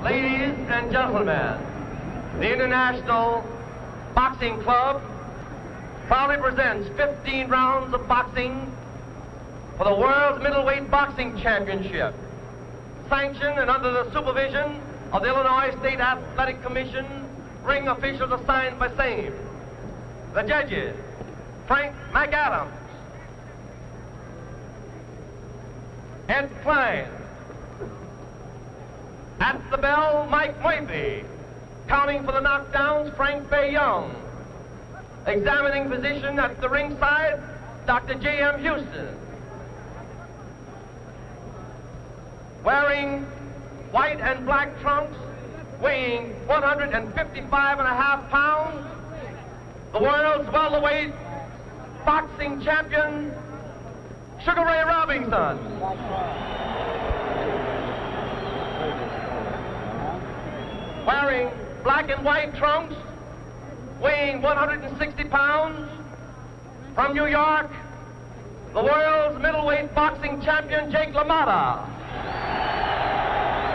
Ladies and gentlemen, the International Boxing Club proudly presents 15 rounds of boxing for the World's Middleweight Boxing Championship, sanctioned and under the supervision of the Illinois State Athletic Commission, ring officials assigned by same. The judges, Frank McAdams, Ed Klein. At the bell, Mike Murphy. Counting for the knockdowns, Frank Bay Young. Examining physician at the ringside, Dr. J.M. Houston. Wearing white and black trunks, weighing 155.5 pounds, the world's welterweight boxing champion, Sugar Ray Robinson. Wearing black and white trunks, weighing 160 pounds, from New York, the world's middleweight boxing champion, Jake LaMotta.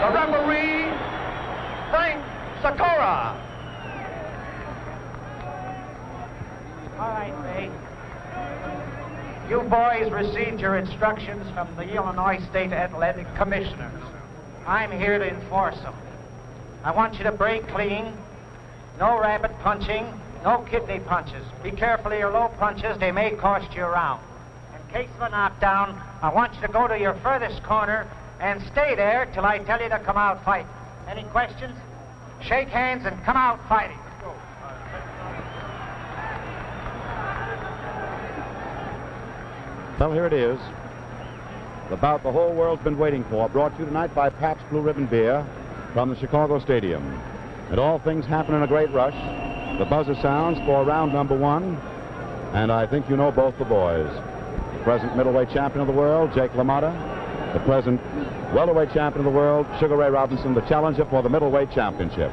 The referee, Frank Sakura. All right, Ray. You boys received your instructions from the Illinois State Athletic Commissioners. I'm here to enforce them. I want you to break clean, no rabbit punching, no kidney punches. Be careful of your low punches, they may cost you a round. In case of a knockdown, I want you to go to your furthest corner and stay there till I tell you to come out fighting. Any questions? Shake hands and come out fighting. Well, here it is. The bout the whole world's been waiting for, brought to you tonight by Pabst Blue Ribbon Beer from the Chicago Stadium. And all things happen in a great rush. The buzzer sounds for round number one, and I think you know both the boys. The present middleweight champion of the world, Jake LaMotta. The present welterweight champion of the world, Sugar Ray Robinson, the challenger for the middleweight championship.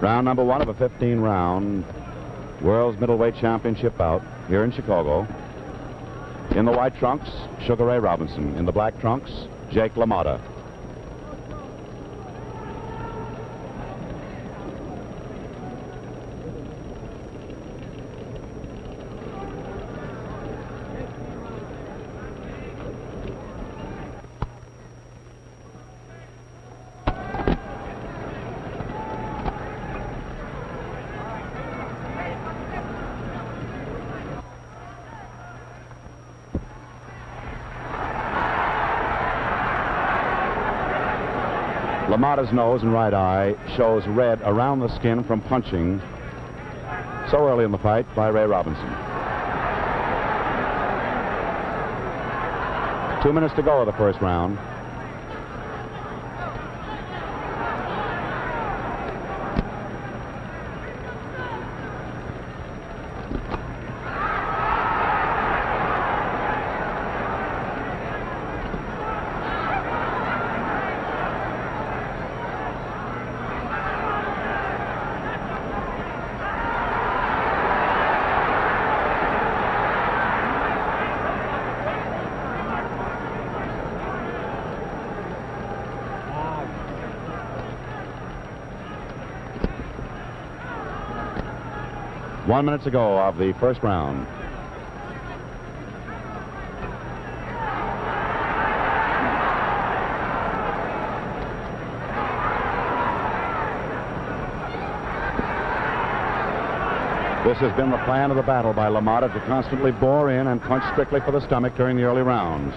Round number one of a 15-round World's Middleweight Championship bout here in Chicago. In the white trunks, Sugar Ray Robinson. In the black trunks, Jake LaMotta. LaMotta's nose and right eye shows red around the skin from punching so early in the fight by Ray Robinson. 2 minutes to go of the first round. One minute to go of the first round. This has been the plan of the battle by LaMotta, to constantly bore in and punch strictly for the stomach during the early rounds.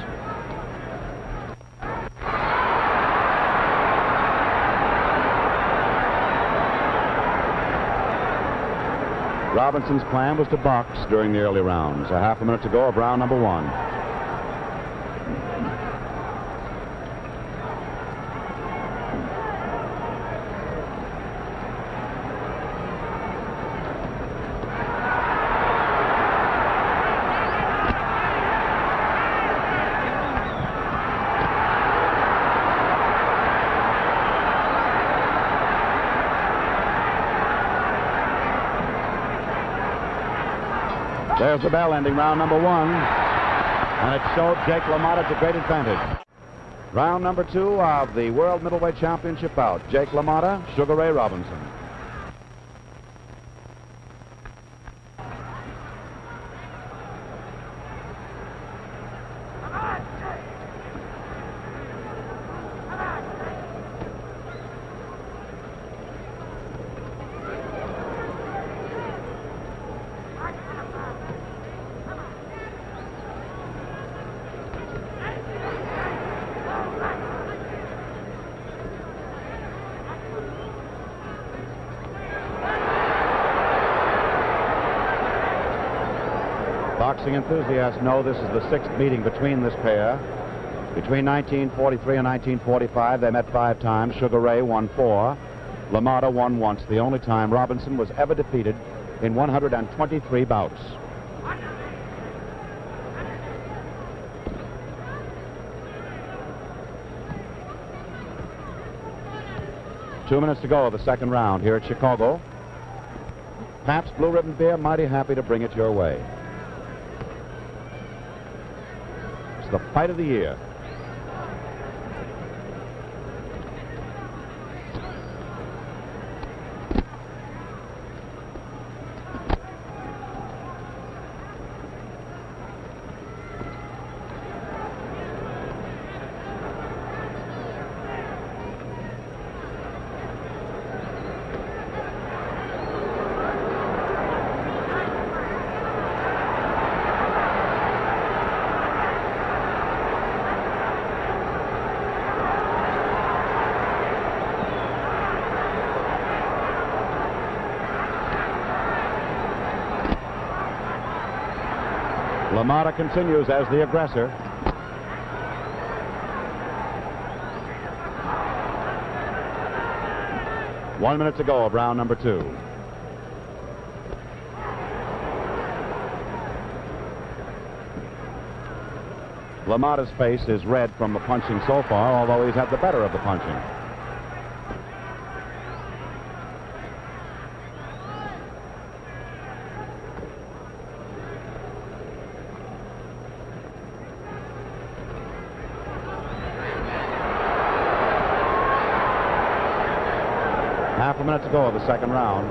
Robinson's plan was to box during the early rounds. A half a minute to go of round number one. There's the bell ending round number 1. And it showed Jake LaMotta to great advantage. Round number 2 of the World Middleweight Championship bout. Jake LaMotta, Sugar Ray Robinson. Boxing enthusiasts know this is the 6th meeting between this pair. Between 1943 and 1945, they met 5 times. Sugar Ray won 4. LaMotta won once, the only time Robinson was ever defeated in 123 bouts. Two minutes to go of the second round here at Chicago. Pabst Blue Ribbon Beer, mighty happy to bring it your way. It's the fight of the year. LaMotta continues as the aggressor. One minute to go of round number 2. LaMotta's face is red from the punching so far, although he's had the better of the punching. Half a minute to go of the second round.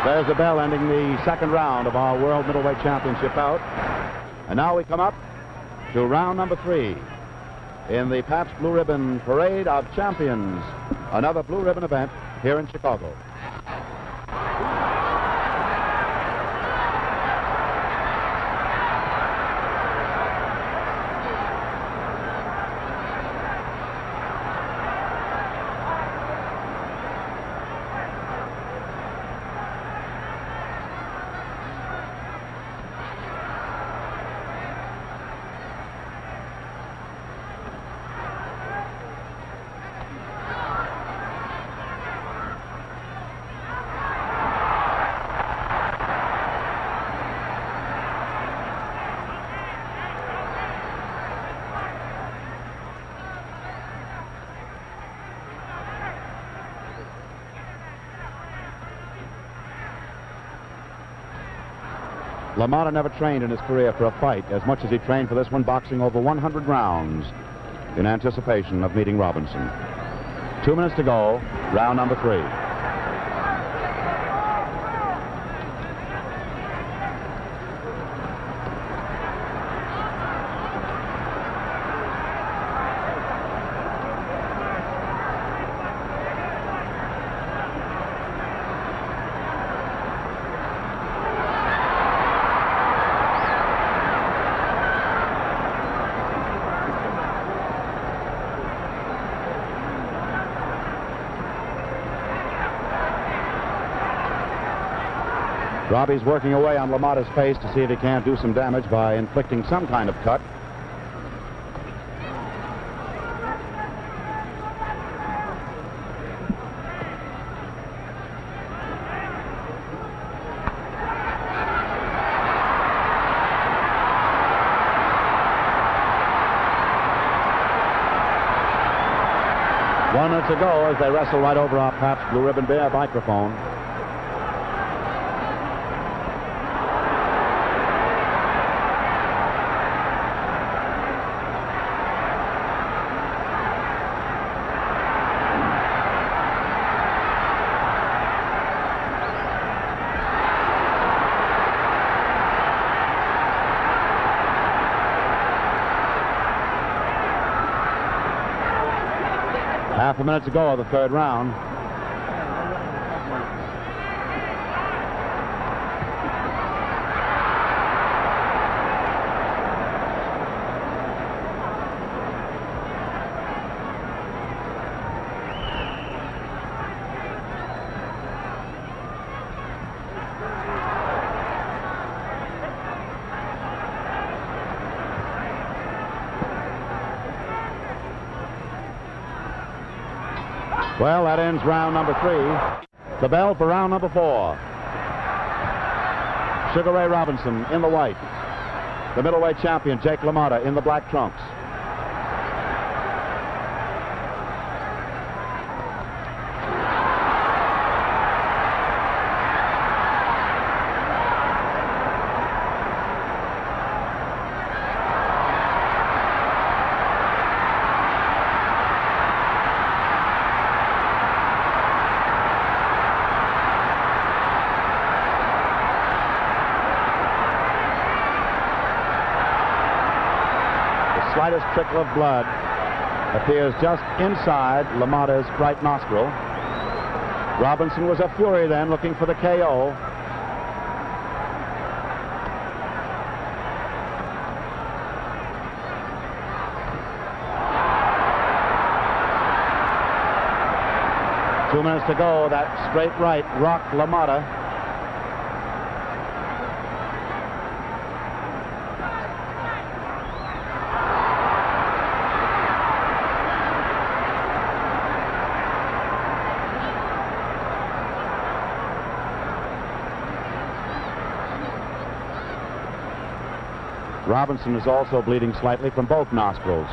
There's the bell ending the second round of our World Middleweight Championship bout. And now we come up to round number 3 in the Pabst Blue Ribbon Parade of Champions, another Blue Ribbon event here in Chicago. LaMotta never trained in his career for a fight as much as he trained for this one, boxing over 100 rounds in anticipation of meeting Robinson. 2 minutes to go, round number 3. Robbie's working away on LaMotta's face to see if he can't do some damage by inflicting some kind of cut. One minute to go as they wrestle right over our Pabst Blue Ribbon Beer microphone. Half a minute to go of the third round. Well, that ends round number 3. The bell for round number 4. Sugar Ray Robinson in the white. The middleweight champion, Jake LaMotta, in the black trunks. Slightest trickle of blood appears just inside LaMotta's right nostril. Robinson was a fury then, looking for the KO. Two minutes to go. That straight right rocked LaMotta. Robinson is also bleeding slightly from both nostrils.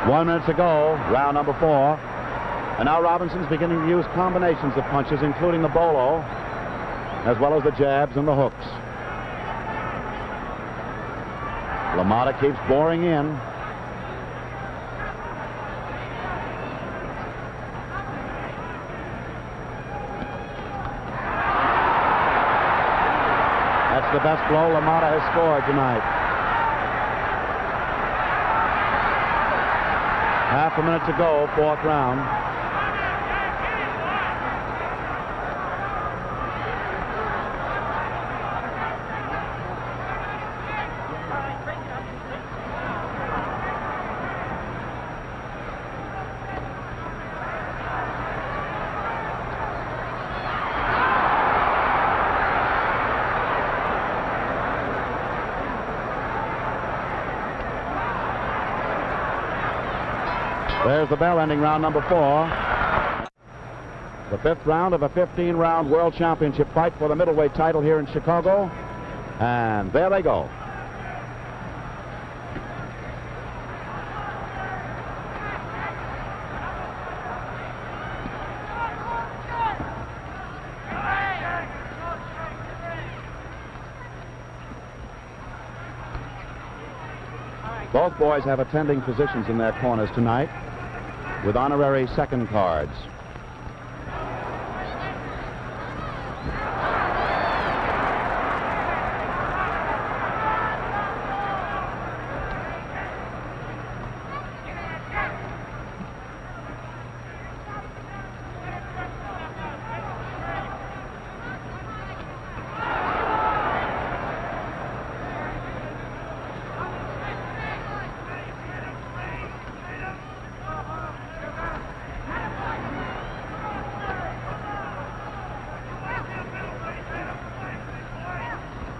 One minute to go, round number 4. And now Robinson's beginning to use combinations of punches, including the bolo, as well as the jabs and the hooks. LaMotta keeps boring in. That's the best blow LaMotta has scored tonight. Half a minute to go, fourth round. There's the bell ending round number 4. The 5th round of a 15-round World Championship fight for the middleweight title here in Chicago. And there they go. Both boys have attending physicians in their corners tonight with honorary second cards.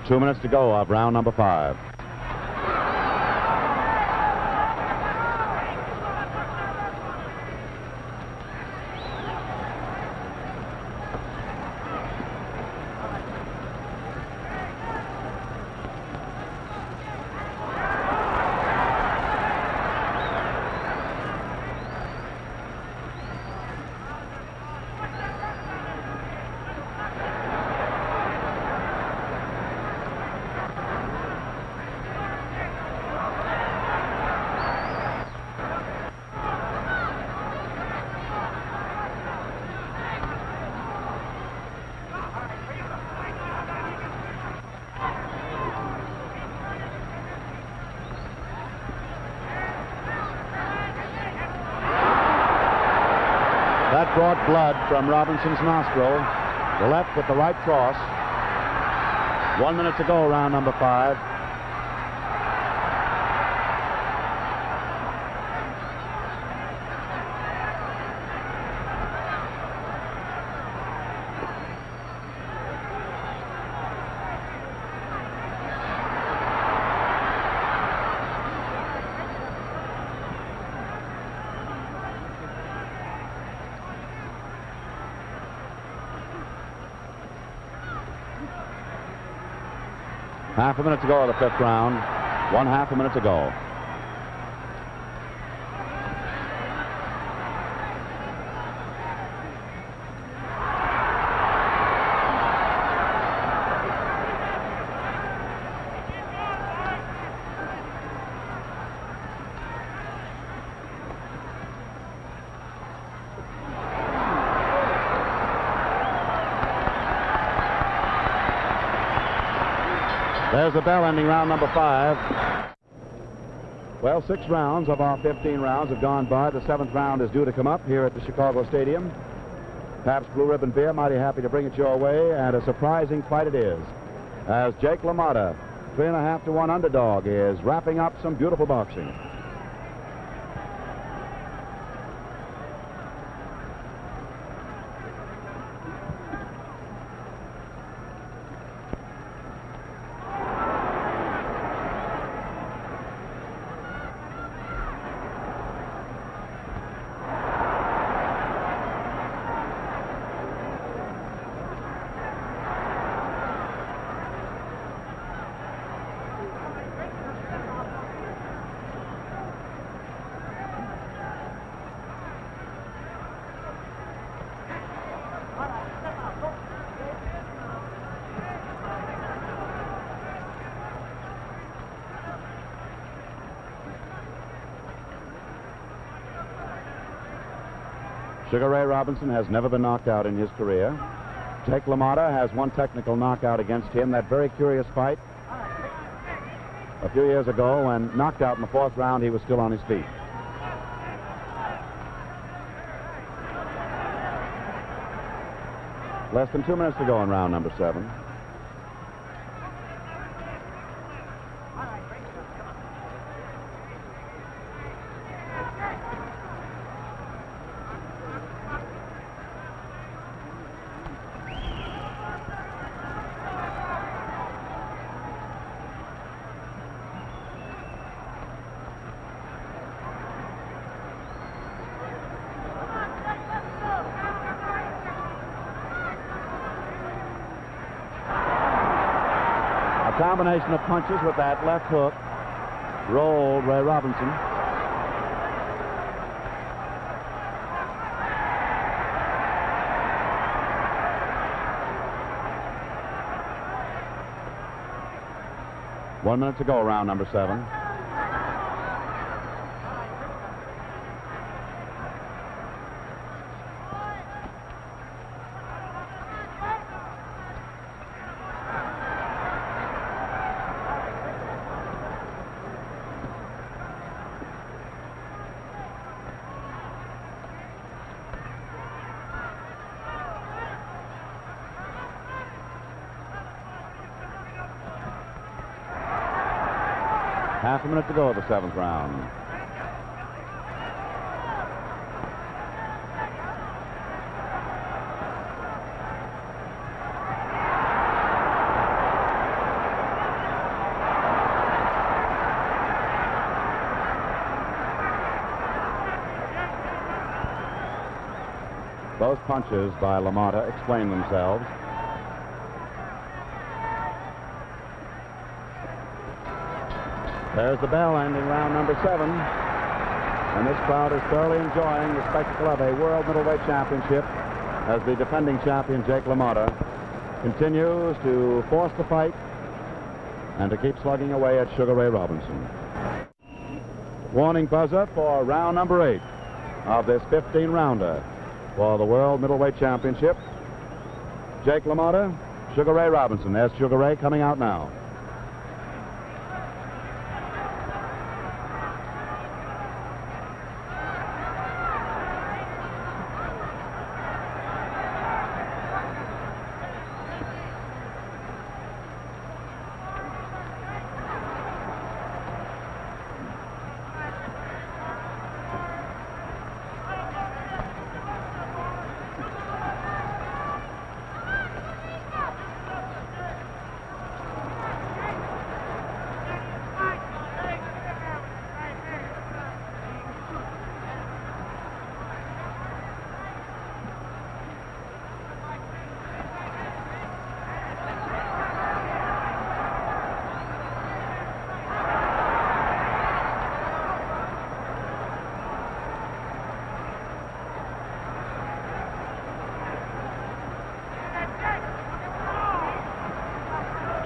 2 minutes to go of round number 5. That brought blood from Robinson's nostril. The left with the right cross. 1 minute to go, round number 5. Half a minute to go of the 5th round. 1/2 a minute to go. There's the bell ending round number 5. Well, 6 rounds of our 15 rounds have gone by. The 7th round is due to come up here at the Chicago Stadium. Pabst Blue Ribbon Beer, mighty happy to bring it your way, and a surprising fight it is, as Jake LaMotta, 3.5 to 1 underdog, is wrapping up some beautiful boxing. Sugar Ray Robinson has never been knocked out in his career. Jake LaMotta has one technical knockout against him. That very curious fight a few years ago, when knocked out in the 4th round, he was still on his feet. Less than 2 minutes to go in round number 7. Combination of punches with that left hook rolled Ray Robinson. One minute to go, round number 7. Half a minute to go of the 7th round. Those punches by LaMotta explain themselves. There's the bell ending round number 7. And this crowd is thoroughly enjoying the spectacle of a World Middleweight Championship as the defending champion, Jake LaMotta, continues to force the fight and to keep slugging away at Sugar Ray Robinson. Warning buzzer for round number 8 of this 15-rounder for the World Middleweight Championship. Jake LaMotta, Sugar Ray Robinson. There's Sugar Ray coming out now.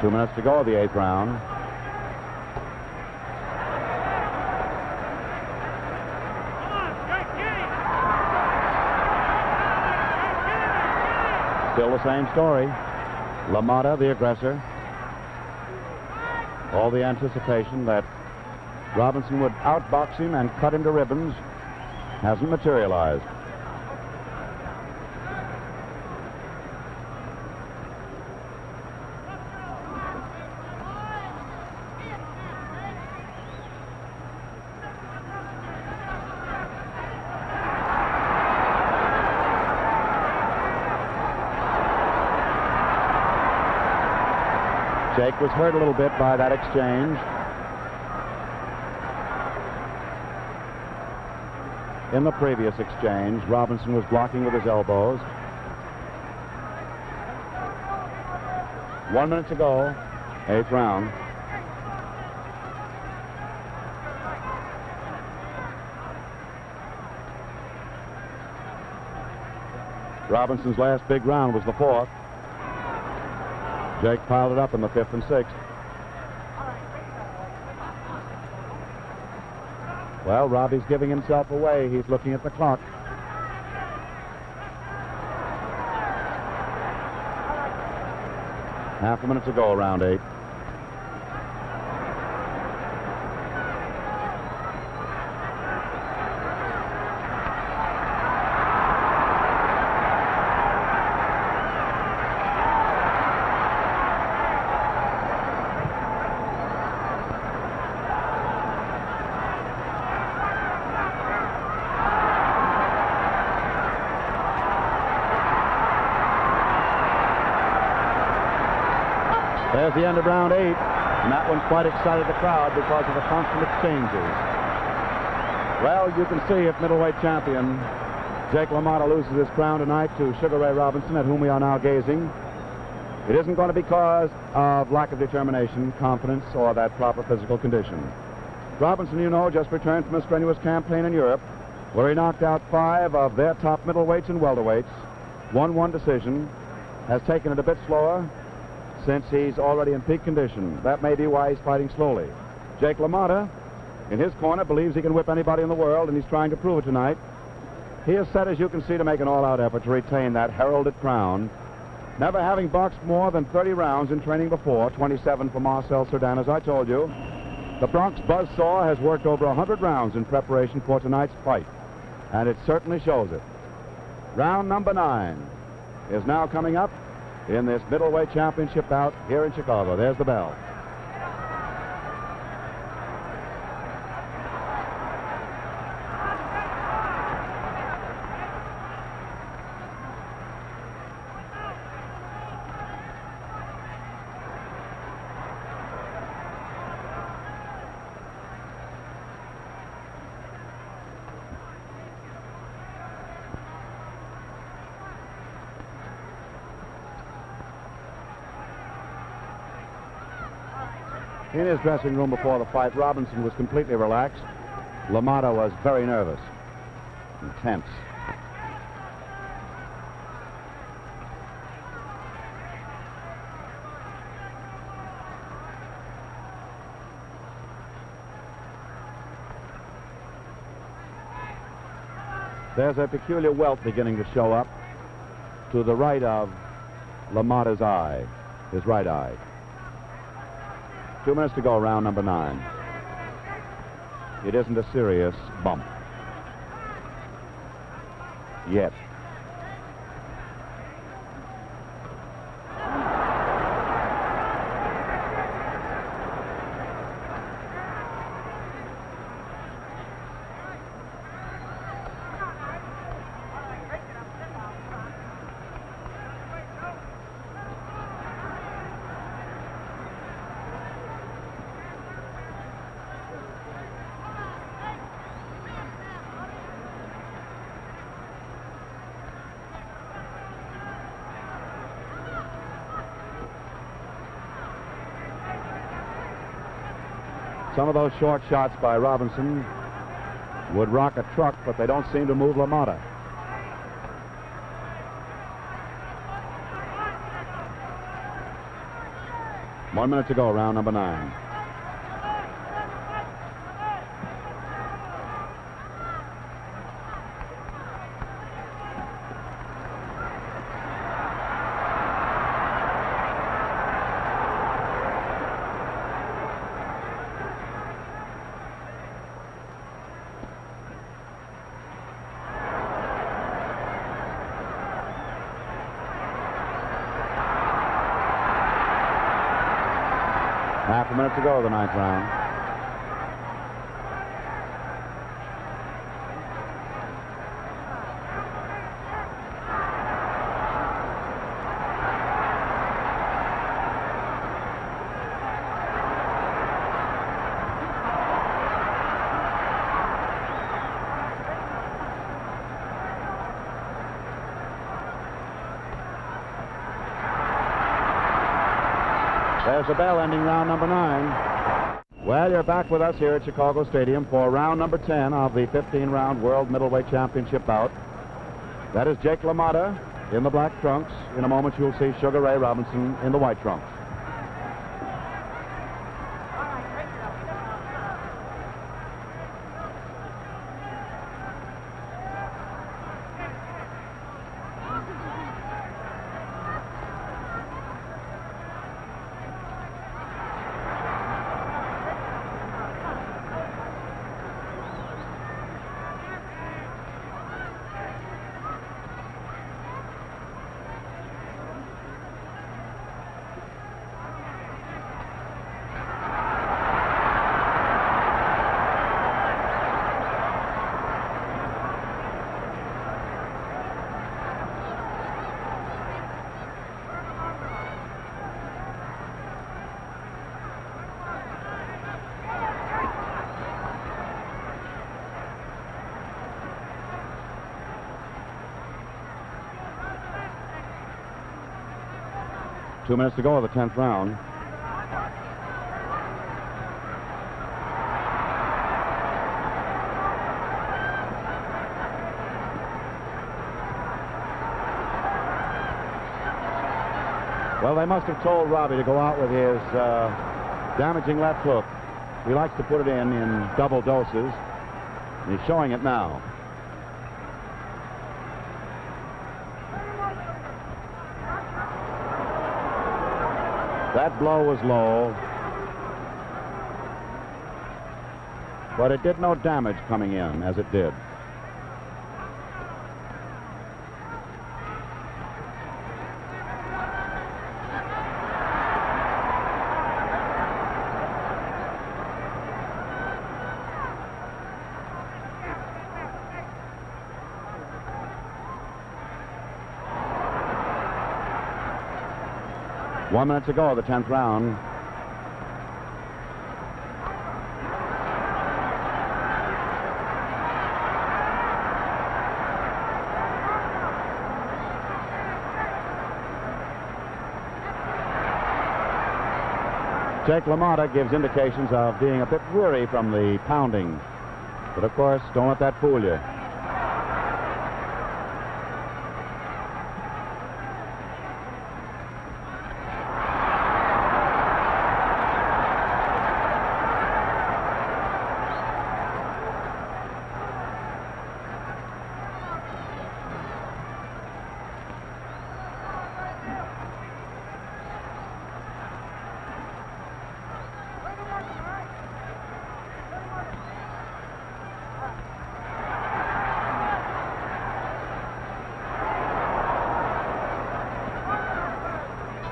Two minutes to go of the 8th round. Still the same story. LaMotta, the aggressor. All the anticipation that Robinson would outbox him and cut him to ribbons hasn't materialized. Jake was hurt a little bit by that exchange. In the previous exchange, Robinson was blocking with his elbows. 1 minute to go, 8th round. Robinson's last big round was the 4th. Jake piled it up in the 5th and 6th. Well, Robbie's giving himself away. He's looking at the clock. Half a minute to go, round 8. There's the end of round 8, and that one quite excited the crowd because of the constant exchanges. Well, you can see if middleweight champion Jake LaMotta loses his crown tonight to Sugar Ray Robinson, at whom we are now gazing, it isn't going to be because of lack of determination, confidence, or that proper physical condition. Robinson, you know, just returned from a strenuous campaign in Europe, where he knocked out 5 of their top middleweights and welterweights, won 1 decision, has taken it a bit slower, since he's already in peak condition. That may be why he's fighting slowly. Jake LaMotta, in his corner, believes he can whip anybody in the world, and he's trying to prove it tonight. He is set, as you can see, to make an all-out effort to retain that heralded crown, never having boxed more than 30 rounds in training before, 27 for Marcel Cerdan, as I told you. The Bronx Buzzsaw has worked over 100 rounds in preparation for tonight's fight, and it certainly shows it. Round number 9 is now coming up in this middleweight championship bout here in Chicago. There's the bell. In his dressing room before the fight, Robinson was completely relaxed. LaMotta was very nervous and tense. There's a peculiar welt beginning to show up to the right of LaMotta's eye, his right eye. 2 minutes to go, round number 9. It isn't a serious bump yet. Some of those short shots by Robinson would rock a truck, but they don't seem to move LaMotta. One minute to go, round number 9. Half a minute to go, the 9th round. There's the bell ending round number 9. Well, you're back with us here at Chicago Stadium for round number 10 of the 15-round World Middleweight Championship bout. That is Jake LaMotta in the black trunks. In a moment, you'll see Sugar Ray Robinson in the white trunks. Two minutes to go of the 10th round. Well, they must have told Robbie to go out with his damaging left hook. He likes to put it in double doses. And he's showing it now. That blow was low, but it did no damage coming in as it did. One minute to go, the 10th round. Jake LaMotta gives indications of being a bit weary from the pounding. But, of course, don't let that fool you.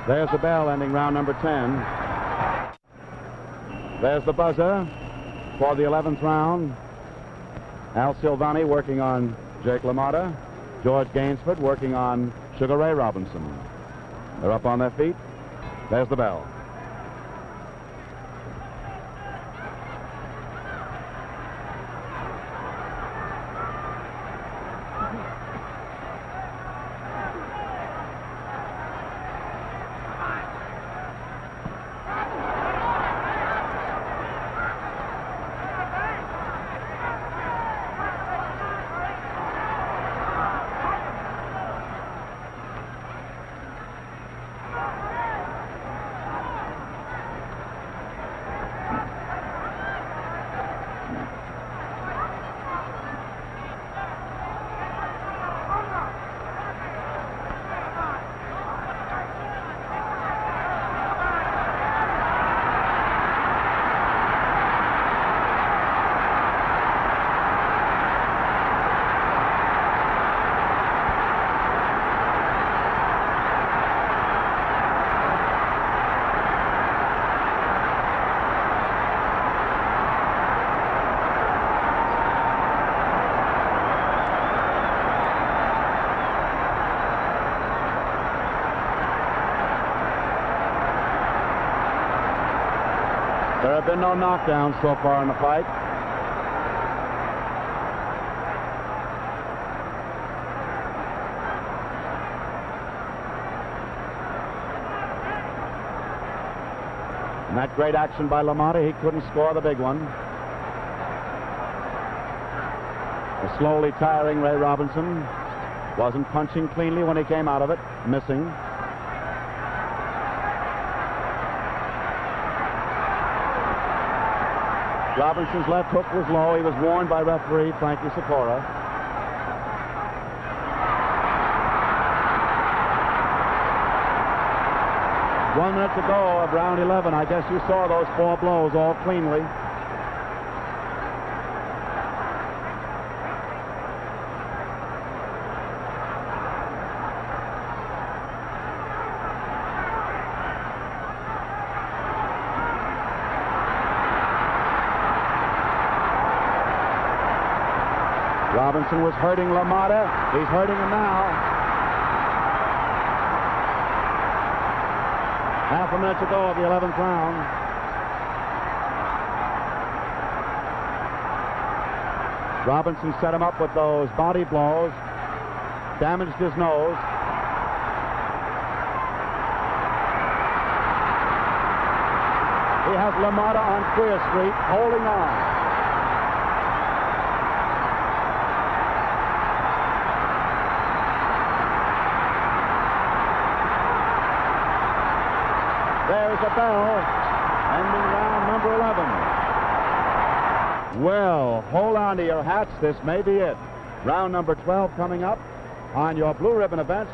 There's the bell ending round number 10. There's the buzzer for the 11th round. Al Silvani working on Jake LaMotta. George Gainsford working on Sugar Ray Robinson. They're up on their feet. There's the bell. There have been no knockdowns so far in the fight. And that great action by LaMotta, he couldn't score the big one. The slowly tiring Ray Robinson wasn't punching cleanly when he came out of it, missing. Robinson's left hook was low. He was warned by referee Frankie Sikora. One minute to go of round 11. I guess you saw those 4 blows all cleanly. Robinson was hurting LaMotta. He's hurting him now. Half a minute to go of the 11th round. Robinson set him up with those body blows, damaged his nose. He has LaMotta on Queer Street, holding on. There's a bell, ending round number 11. Well, hold on to your hats. This may be it. Round number 12 coming up on your Blue Ribbon events,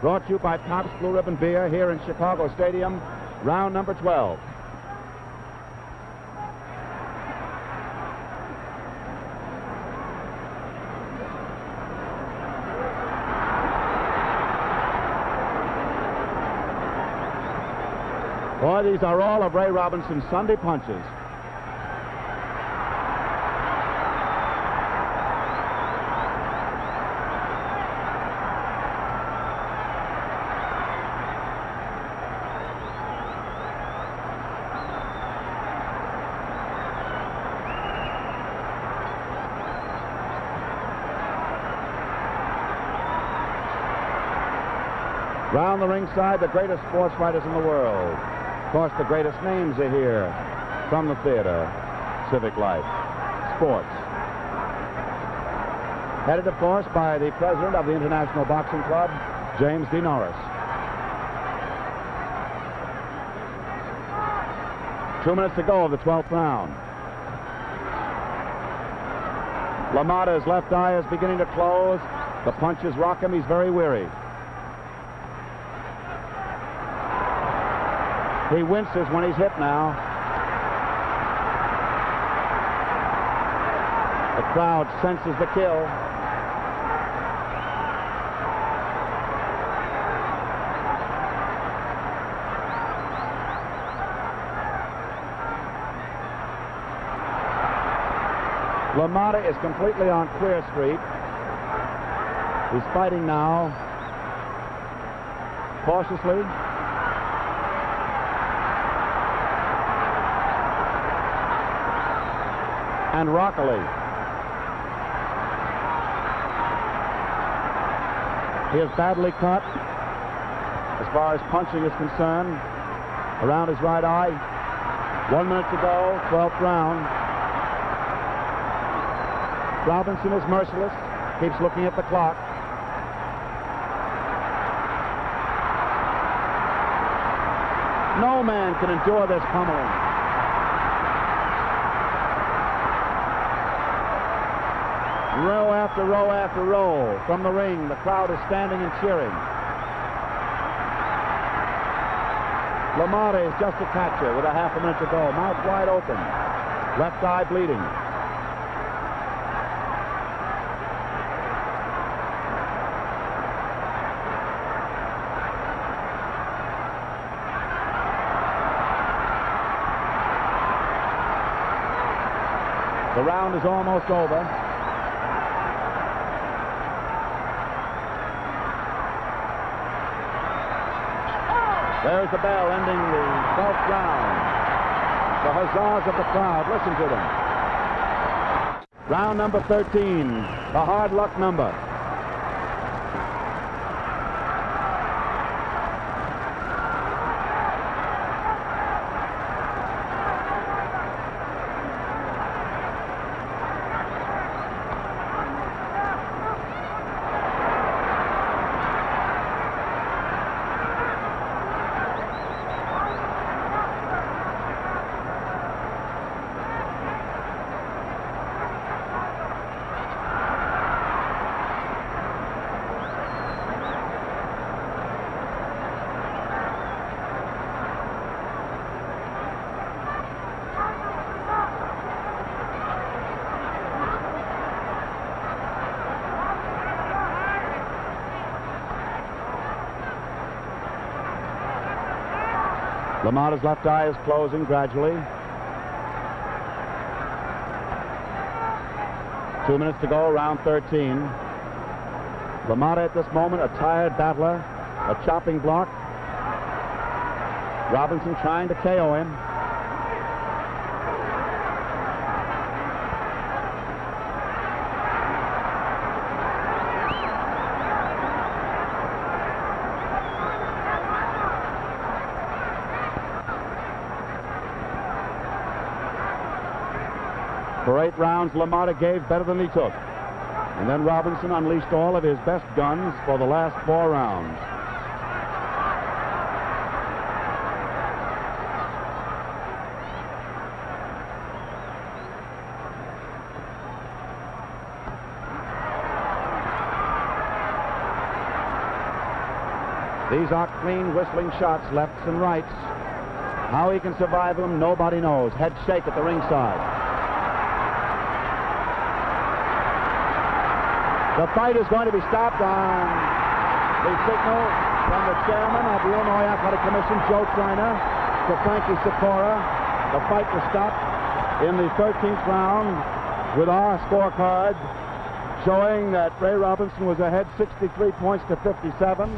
brought to you by Pabst Blue Ribbon Beer here in Chicago Stadium. Round number 12. Boy, these are all of Ray Robinson's Sunday punches. Round the ringside, the greatest sports writers in the world. Of course, the greatest names are here from the theater, civic life, sports. Headed, of course, by the president of the International Boxing Club, James D. Norris. 2 minutes to go of the 12th round. LaMotta's left eye is beginning to close. The punches rock him. He's very weary. He winces when he's hit now. The crowd senses the kill. LaMotta is completely on Queer Street. He's fighting now, cautiously. And rockily. He is badly cut as far as punching is concerned around his right eye. 1 minute to go, 12th round. Robinson is merciless, keeps looking at the clock. No man can endure this pummeling. Row after row after row from the ring. The crowd is standing and cheering. LaMotta is just a catcher with a half a minute to go. Mouth wide open. Left eye bleeding. The round is almost over. There's the bell ending the 12th round. The huzzas of the crowd. Listen to them. Round number 13, the hard luck number. LaMotta's left eye is closing gradually. 2 minutes to go, round 13. LaMotta at this moment, a tired battler, a chopping block. Robinson trying to KO him. For 8 rounds, LaMotta gave better than he took. And then Robinson unleashed all of his best guns for the last 4 rounds. These are clean whistling shots, lefts and rights. How he can survive them, nobody knows. Head shake at the ringside. The fight is going to be stopped on the signal from the chairman of the Illinois Athletic Commission, Joe China, to Frankie Sikora. The fight was stopped in the 13th round with our scorecard showing that Ray Robinson was ahead 63 points to 57.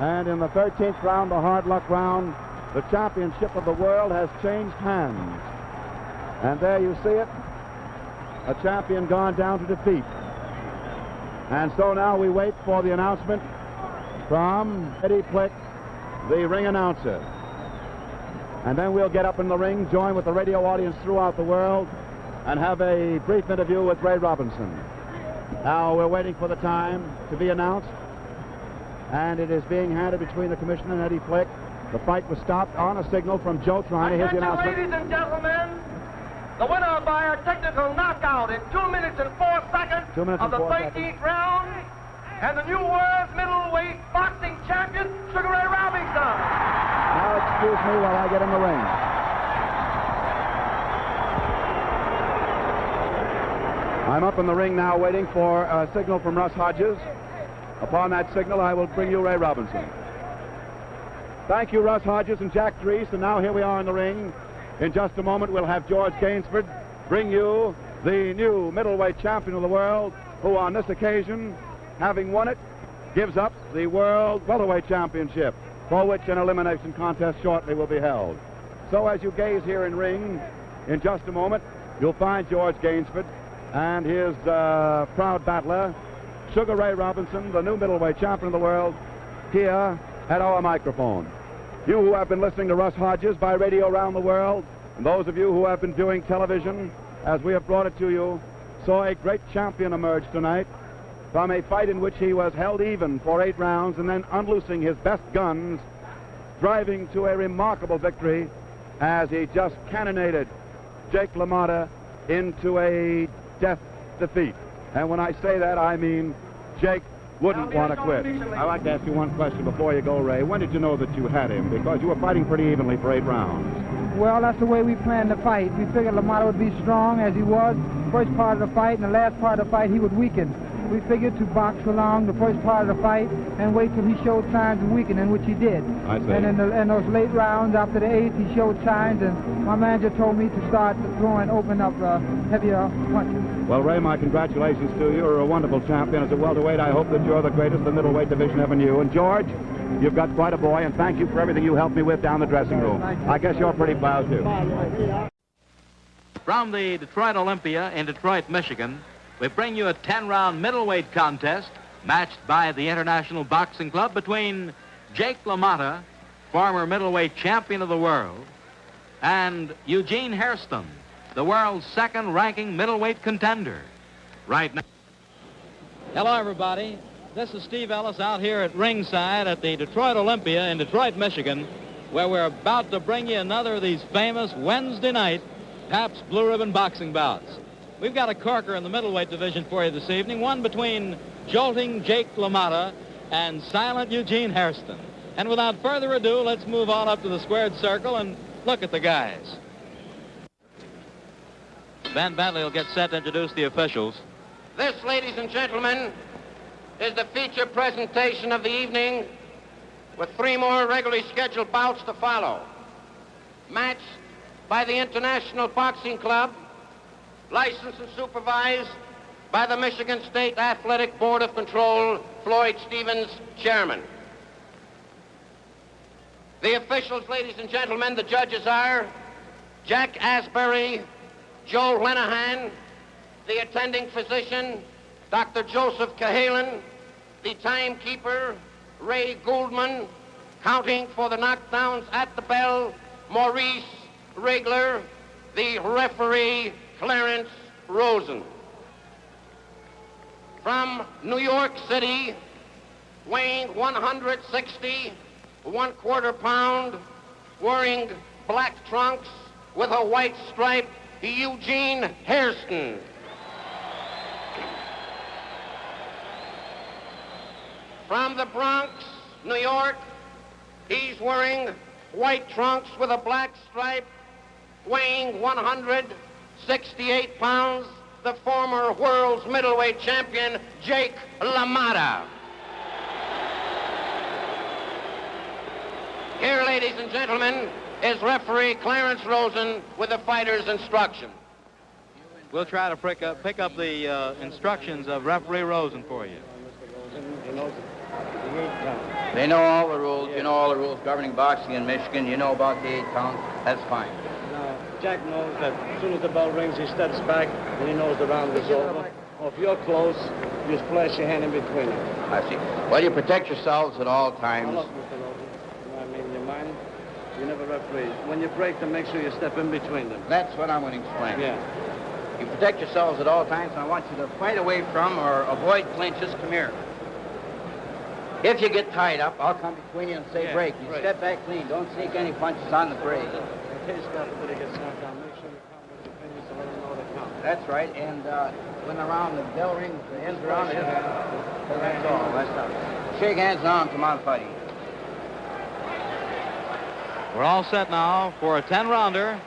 And in the 13th round, the hard luck round, the championship of the world has changed hands. And there you see it, a champion gone down to defeat. And so now we wait for the announcement from Eddie Plick, the ring announcer. And then we'll get up in the ring, join with the radio audience throughout the world, and have a brief interview with Ray Robinson. Now, we're waiting for the time to be announced, and it is being handed between the commissioner and Eddie Flick. The fight was stopped on a signal from Joe Triner. Here's the announcement. Ladies and gentlemen, the winner by a technical knockout in 2 minutes and 4 seconds of the 13th round, and the new world middleweight boxing champion, Sugar Ray Robinson. Now, excuse me while I get in the ring. I'm up in the ring now waiting for a signal from Russ Hodges. Upon that signal, I will bring you Ray Robinson. Thank you, Russ Hodges and Jack Dries. And now here we are in the ring. In just a moment, we'll have George Gainsford bring you the new middleweight champion of the world, who on this occasion, having won it, gives up the World Welterweight Championship, for which an elimination contest shortly will be held. So as you gaze here in ring, in just a moment, you'll find George Gainsford and his proud battler, Sugar Ray Robinson, the new middleweight champion of the world, here at our microphone. You who have been listening to Russ Hodges by radio around the world, and those of you who have been doing television, as we have brought it to you, saw a great champion emerge tonight from a fight in which he was held even for 8 rounds and then unloosing his best guns, driving to a remarkable victory as he just cannonaded Jake LaMotta into a death defeat. And when I say that, I mean Jake wouldn't want to quit. I'd like to ask you one question before you go, Ray. When did you know that you had him? Because you were fighting pretty evenly for 8 rounds. Well, that's the way we planned the fight. We figured LaMotta would be strong as he was. First part of the fight and the last part of the fight, he would weaken. We figured to box along the first part of the fight and wait till he showed signs of weakening, which he did. I see. And in those late rounds, after the 8th, he showed signs, and my manager told me to start throwing, open up heavier punches. Well, Ray, my congratulations to you. You're a wonderful champion. As a welterweight, I hope that you're the greatest the middleweight division ever knew. And George, you've got quite a boy, and thank you for everything you helped me with down the dressing room. I guess you're pretty proud, too. From the Detroit Olympia in Detroit, Michigan, we bring you a 10-round middleweight contest matched by the International Boxing Club between Jake LaMotta, former middleweight champion of the world, and Eugene Hairston, the world's second-ranking middleweight contender. Right now. Hello, everybody. This is Steve Ellis out here at ringside at the Detroit Olympia in Detroit, Michigan, where we're about to bring you another of these famous Wednesday night Pabst Blue Ribbon boxing bouts. We've got a corker in the middleweight division for you this evening, one between jolting Jake LaMotta and silent Eugene Hairston. And without further ado, let's move on up to the squared circle and look at the guys. Ben Bentley will get set to introduce the officials. This, ladies and gentlemen, is the feature presentation of the evening, with 3 more regularly scheduled bouts to follow. Matched by the International Boxing Club, licensed and supervised by the Michigan State Athletic Board of Control, Floyd Stevens, chairman. The officials, ladies and gentlemen, the judges are Jack Asbury, Joe Lenahan, the attending physician, Dr. Joseph Cahalan, the timekeeper, Ray Gouldman, counting for the knockdowns at the bell, Maurice Rigler, the referee, Clarence Rosen. From New York City, weighing 160 1/4 pound, wearing black trunks with a white stripe, Eugene Hairston. From the Bronx, New York, he's wearing white trunks with a black stripe, weighing 168 pounds, the former world's middleweight champion, Jake LaMotta. Here, ladies and gentlemen, is referee Clarence Rosen with the fighter's instruction. We'll try to pick up the instructions of referee Rosen for you. They know all the rules. You know all the rules governing boxing in Michigan. You know about the 8 count. That's fine. Now, Jack knows that as soon as the bell rings, he steps back and he knows the round is over. Or if you're close, you splash your hand in between them. I see. Well, you protect yourselves at all times. Now, look, Mr. Rosen, I mean, you mind? You never referee. When you break them, make sure you step in between them. That's what I'm going to explain. Yeah. You protect yourselves at all times, and I want you to fight away from or avoid clinches. Come here. If you get tied up, I'll come between you and say break. You step back clean. Don't sneak any punches on the break. In case God forbid it gets knocked down, make sure you count with your fingers to let them know to count. That's right. And when the round, the bell rings, the ends around it. That's all. That's all. Shake hands now and come on fighting. We're all set now for a 10-rounder.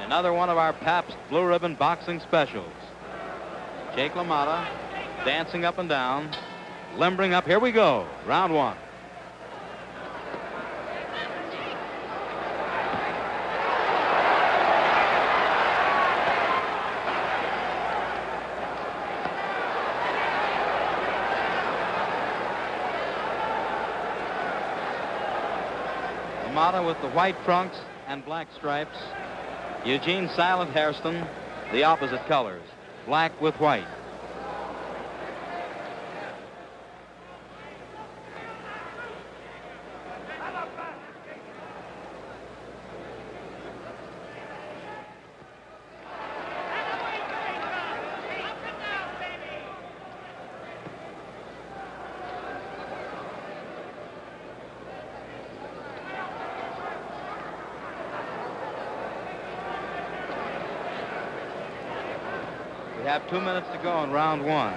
Another one of our Pabst Blue Ribbon boxing specials. Jake LaMotta dancing up and down, limbering up. Here we go. Round one. LaMotta with the white trunks and black stripes. Eugene Silent Hairston, the opposite colors, black with white. We have 2 minutes to go in round one.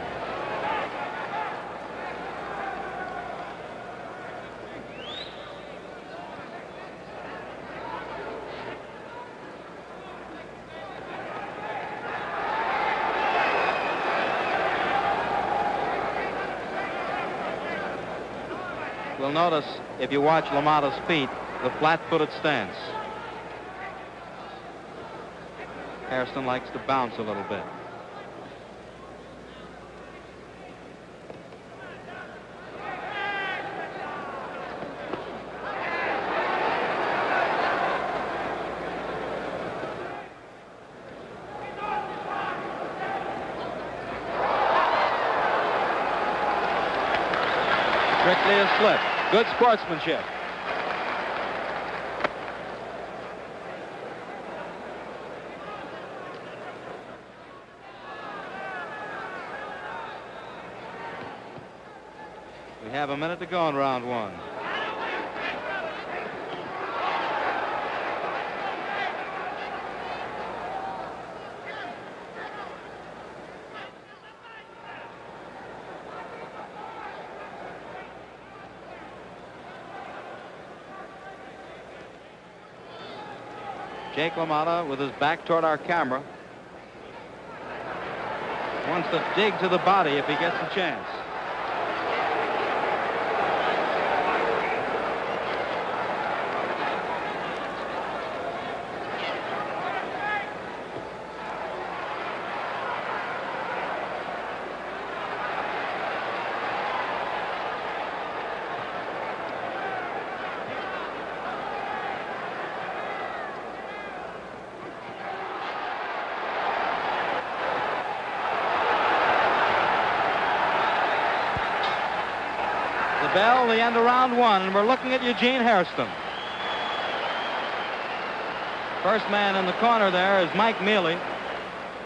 You'll notice, if you watch LaMotta's feet, the flat-footed stance. Hairston likes to bounce a little bit. Strictly a slip. Good sportsmanship. We have a minute to go in round one. Jake LaMotta, with his back toward our camera, wants to dig to the body if he gets a chance. Bell, the end of round one, and we're looking at Eugene Hairston. First man in the corner there is Mike Mealy.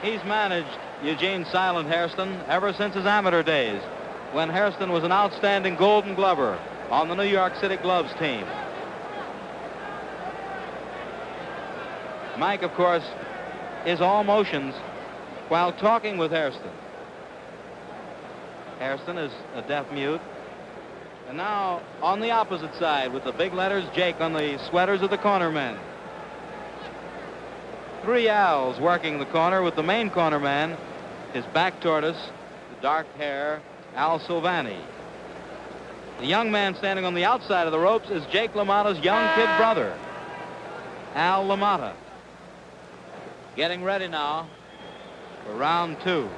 He's managed Eugene Silent Hairston ever since his amateur days, when Hairston was an outstanding Golden Glover on the New York City Gloves team. Mike, of course, is all motions while talking with Hairston. Hairston is a deaf mute. And now on the opposite side with the big letters Jake on the sweaters of the corner men. Three Al's working the corner with the main corner man, his back toward us, the dark hair, Al Silvani. The young man standing on the outside of the ropes is Jake LaMotta's young kid brother, Al LaMotta. Getting ready now for round two.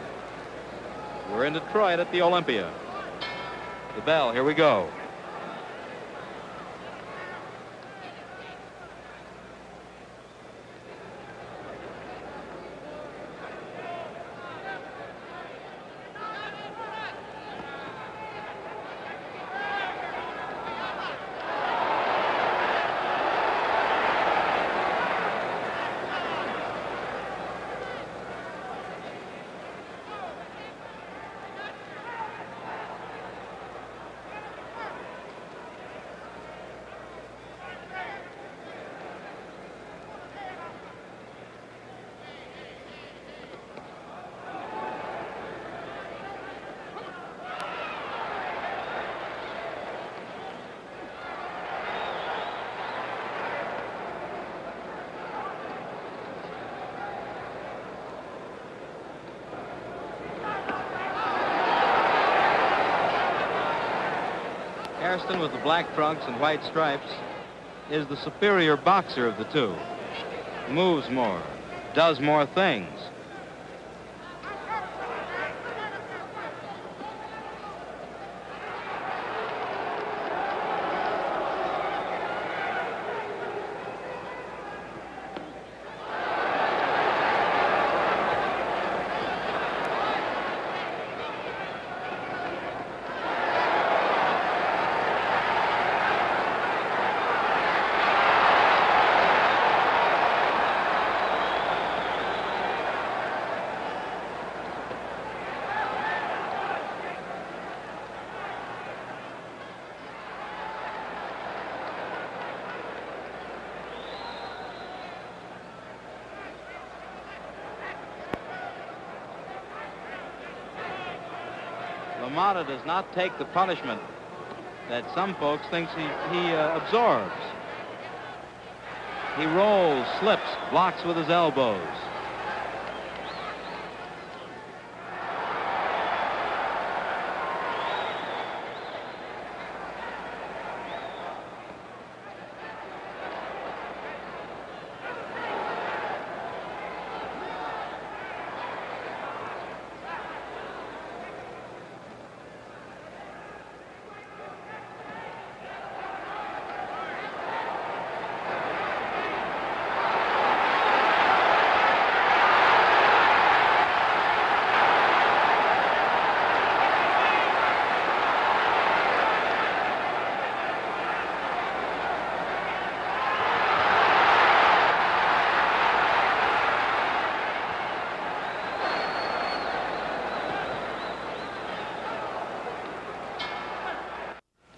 We're in Detroit at the Olympia. The bell, here we go. Hairston, with the black trunks and white stripes, is the superior boxer of the two. Moves more, does more things. LaMotta does not take the punishment that some folks think he absorbs. He rolls, slips, blocks with his elbows.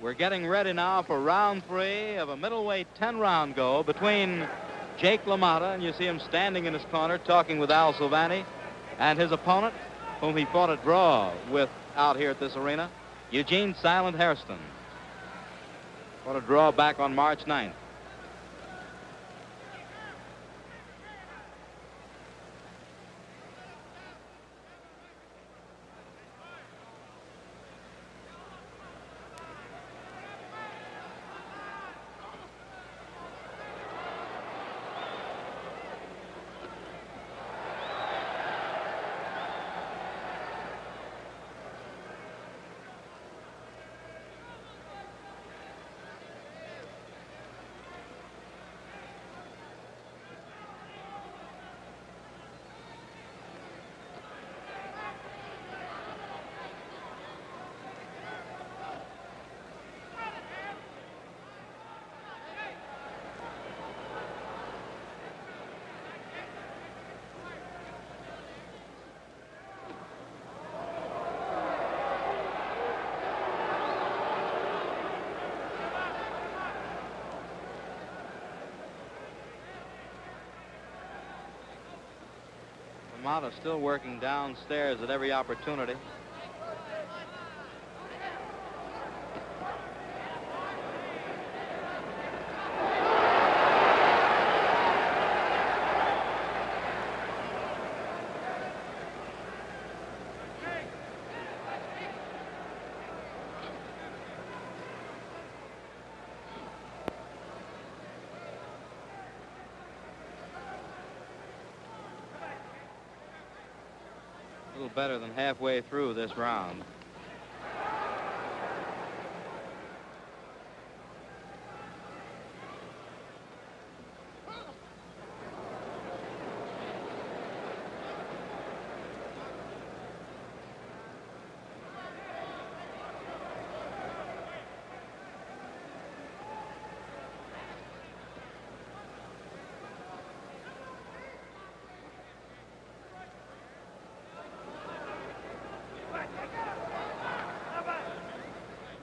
We're getting ready now for round 3 of a middleweight 10-round go between Jake LaMotta, and you see him standing in his corner talking with Al Silvani, and his opponent, whom he fought a draw with out here at this arena, Eugene Silent Hairston. Fought a draw back on March 9th. LaMotta still working downstairs at every opportunity. A little better than halfway through this round.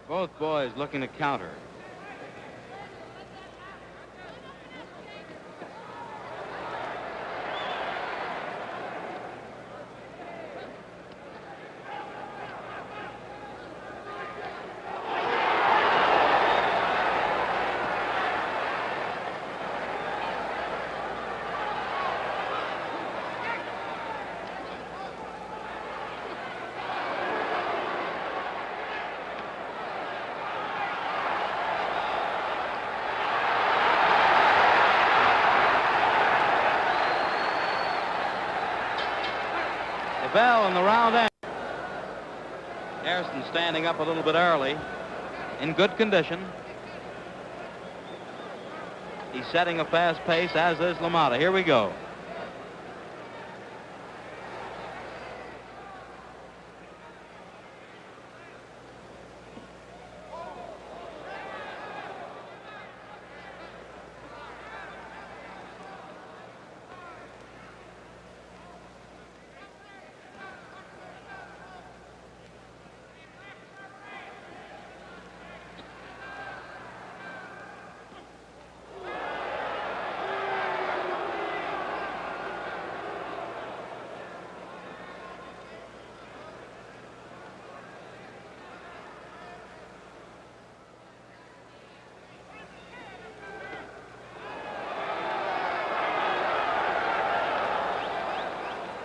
Both boys looking to counter. The bell and the round end. Hairston standing up a little bit early, in good condition. He's setting a fast pace, as is LaMotta. Here we go.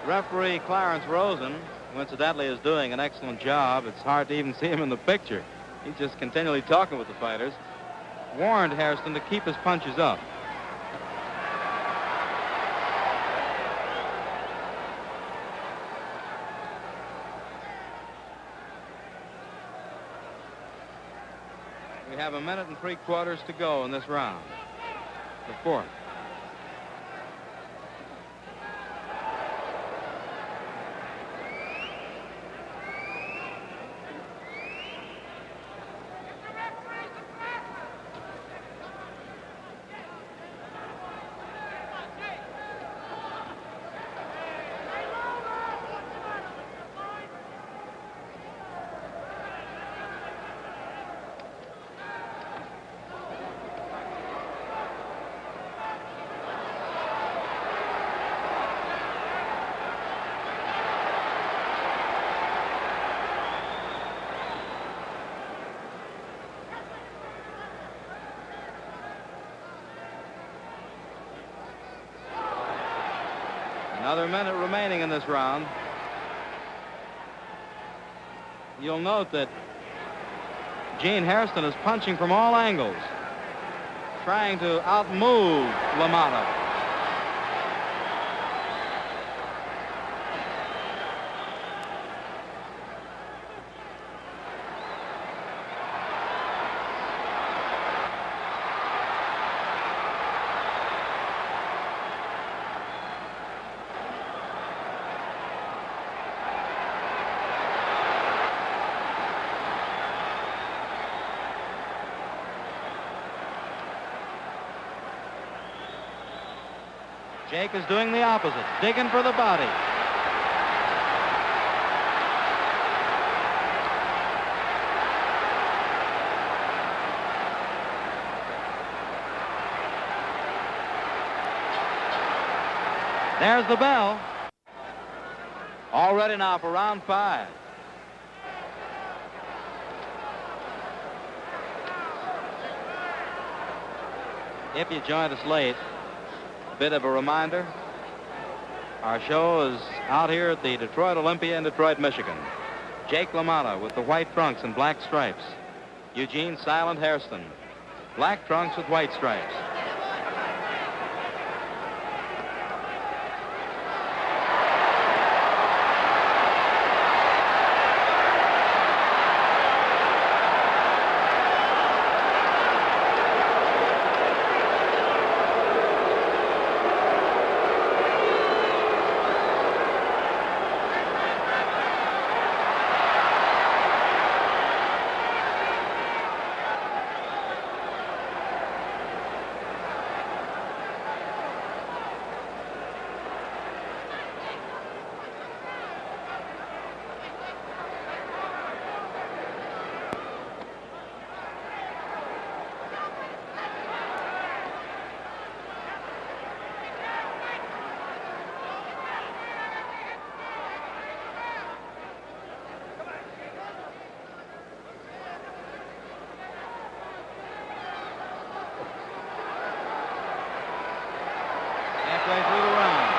Referee Clarence Rosen, who incidentally is doing an excellent job. It's hard to even see him in the picture. He's just continually talking with the fighters. Warned Hairston to keep his punches up. We have 1 minute and 3/4 to go in this round. The fourth. Another minute remaining in this round. You'll note that Gene Hairston is punching from all angles, trying to outmove LaMotta. Jake is doing the opposite, digging for the body. There's the bell. All ready now for round 5. If you joined us late, bit of a reminder, our show is out here at the Detroit Olympia in Detroit, Michigan. Jake LaMotta with the white trunks and black stripes. Eugene Silent Hairston, black trunks with white stripes. Halfway through the round.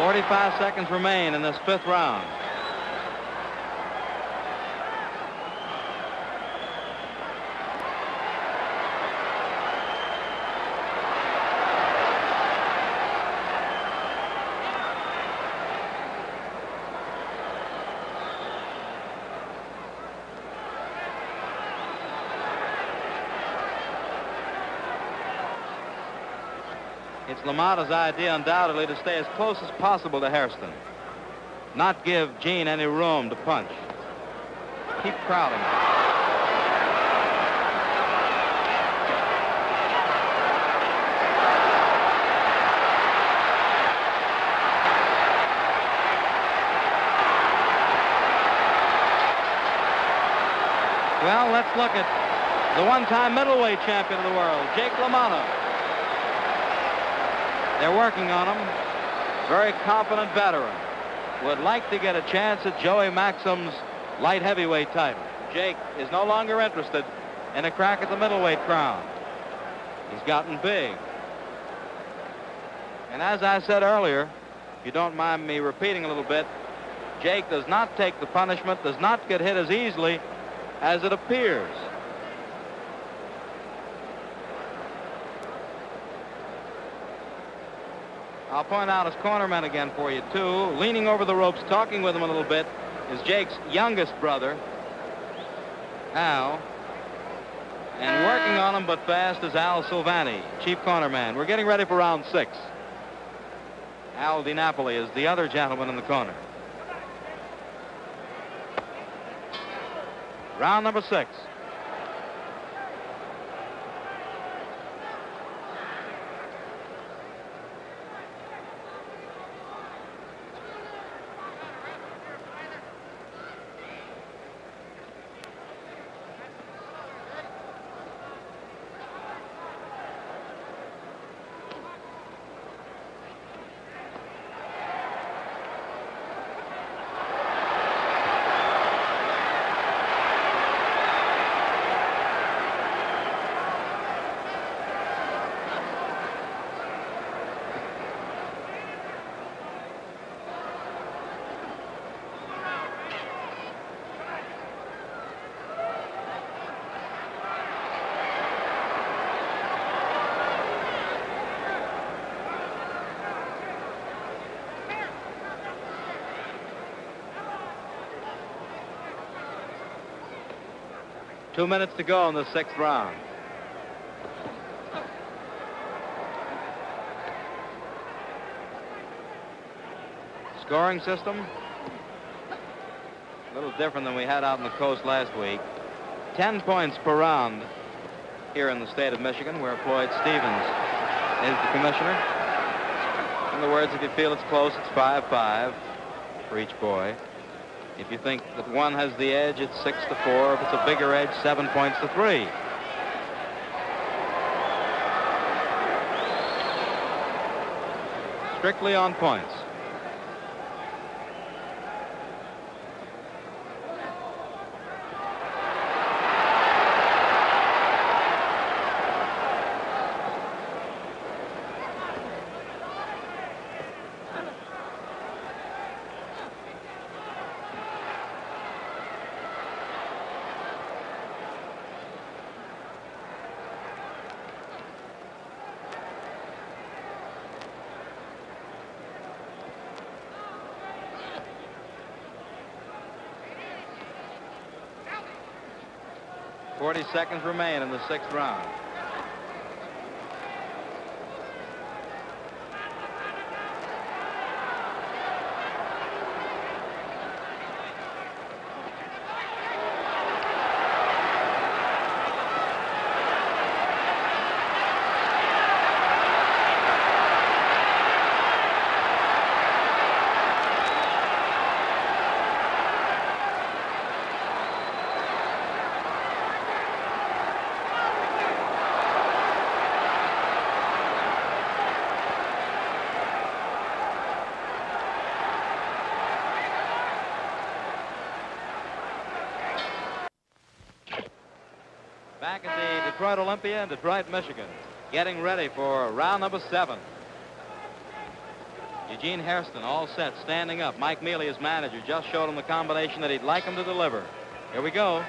45 seconds remain in this 5th round. It's LaMotta's idea, undoubtedly, to stay as close as possible to Hairston. Not give Gene any room to punch. Keep crowding. Well, let's look at the one-time middleweight champion of the world, Jake LaMotta. They're working on him. Very confident veteran. Would like to get a chance at Joey Maxim's light heavyweight title. Jake is no longer interested in a crack at the middleweight crown. He's gotten big. And as I said earlier, if you don't mind me repeating a little bit, Jake does not take the punishment, does not get hit as easily as it appears. I'll point out his cornerman again for you, too. Leaning over the ropes, talking with him a little bit, is Jake's youngest brother, Al. And working on him but fast is Al Silvani, chief cornerman. We're getting ready for round 6. Al DiNapoli is the other gentleman in the corner. Round number 6. Two minutes to go in the 6th round. Scoring system, a little different than we had out on the coast last week. 10 points per round here in the state of Michigan, where Floyd Stevens is the commissioner. In other words, if you feel it's close, it's 5-5 for each boy. If you think that one has the edge, it's 6-4. If it's a bigger edge, 7 points to 3. Strictly on points. Forty seconds remain in the 6th round. Back at the Detroit Olympia in Detroit, Michigan, getting ready for round number 7. Eugene Hairston all set, standing up. Mike Mealy, his manager, just showed him the combination that he'd like him to deliver. Here we go.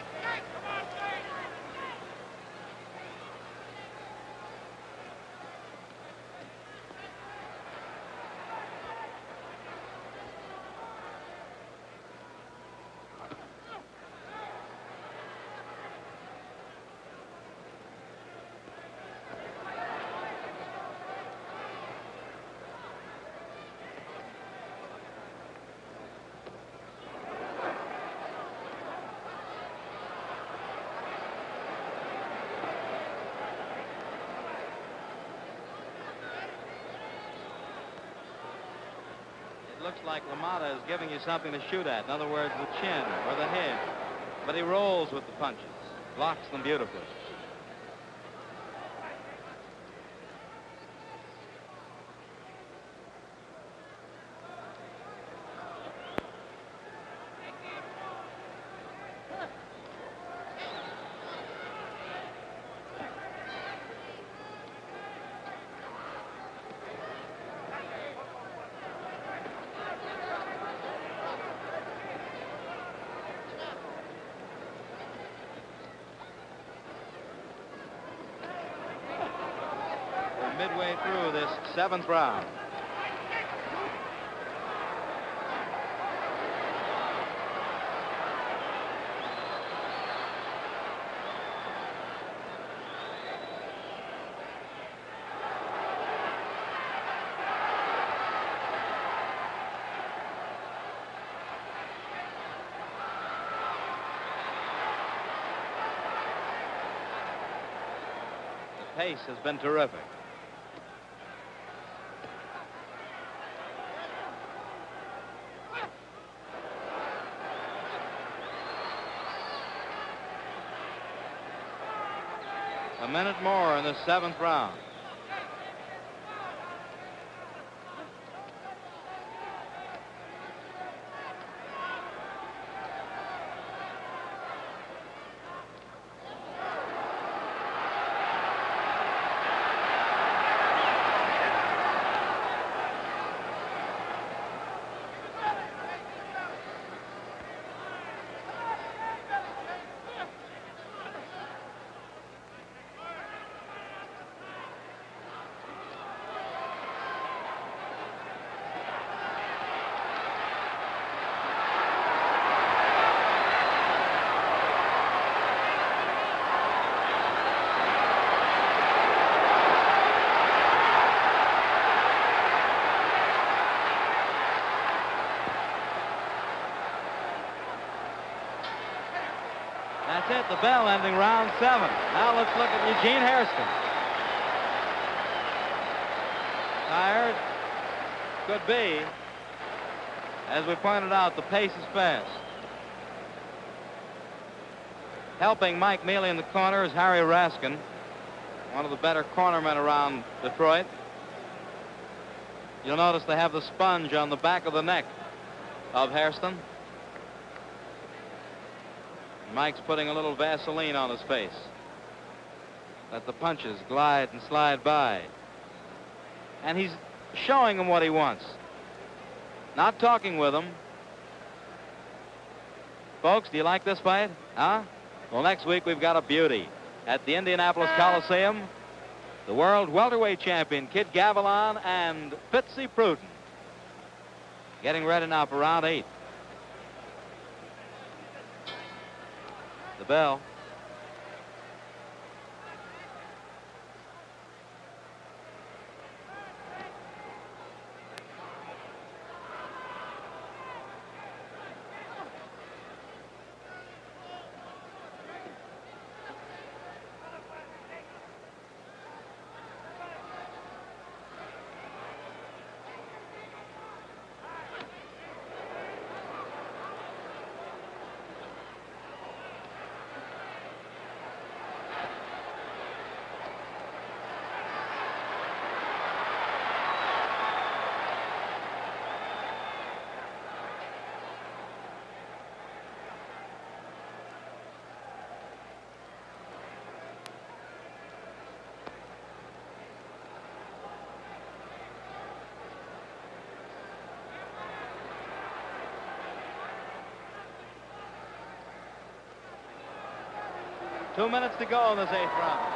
Looks like LaMotta is giving you something to shoot at. In other words, the chin or the head. But he rolls with the punches, blocks them beautifully. Midway through this 7th round. The pace has been terrific. A minute more in the 7th round. That's it, the bell ending round 7. Now let's look at Eugene Hairston. Tired? Could be. As we pointed out, the pace is fast. Helping Mike Mealy in the corner is Harry Raskin, one of the better cornermen around Detroit. You'll notice they have the sponge on the back of the neck of Hairston. Mike's putting a little Vaseline on his face. Let the punches glide and slide by. And he's showing him what he wants. Not talking with him. Folks, do you like this fight? Huh? Well, next week we've got a beauty. At the Indianapolis Coliseum, the world welterweight champion, Kid Gavilan and Fitzy Pruden. Getting ready now for round 8. The bell. 2 minutes to go in this 8th round.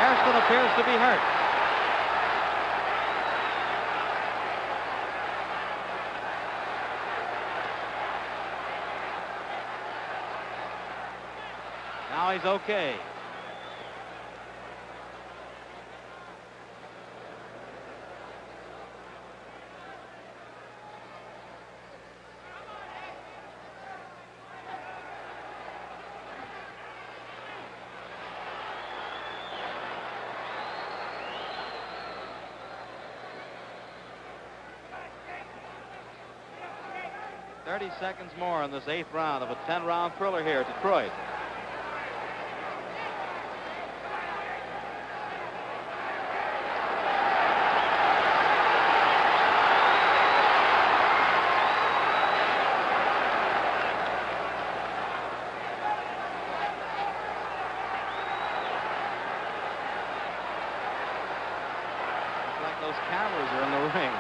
Hairston appears to be hurt. Now he's okay. Seconds more in this 8th round of a 10-round thriller here at Detroit. It's like those cameras are in the ring.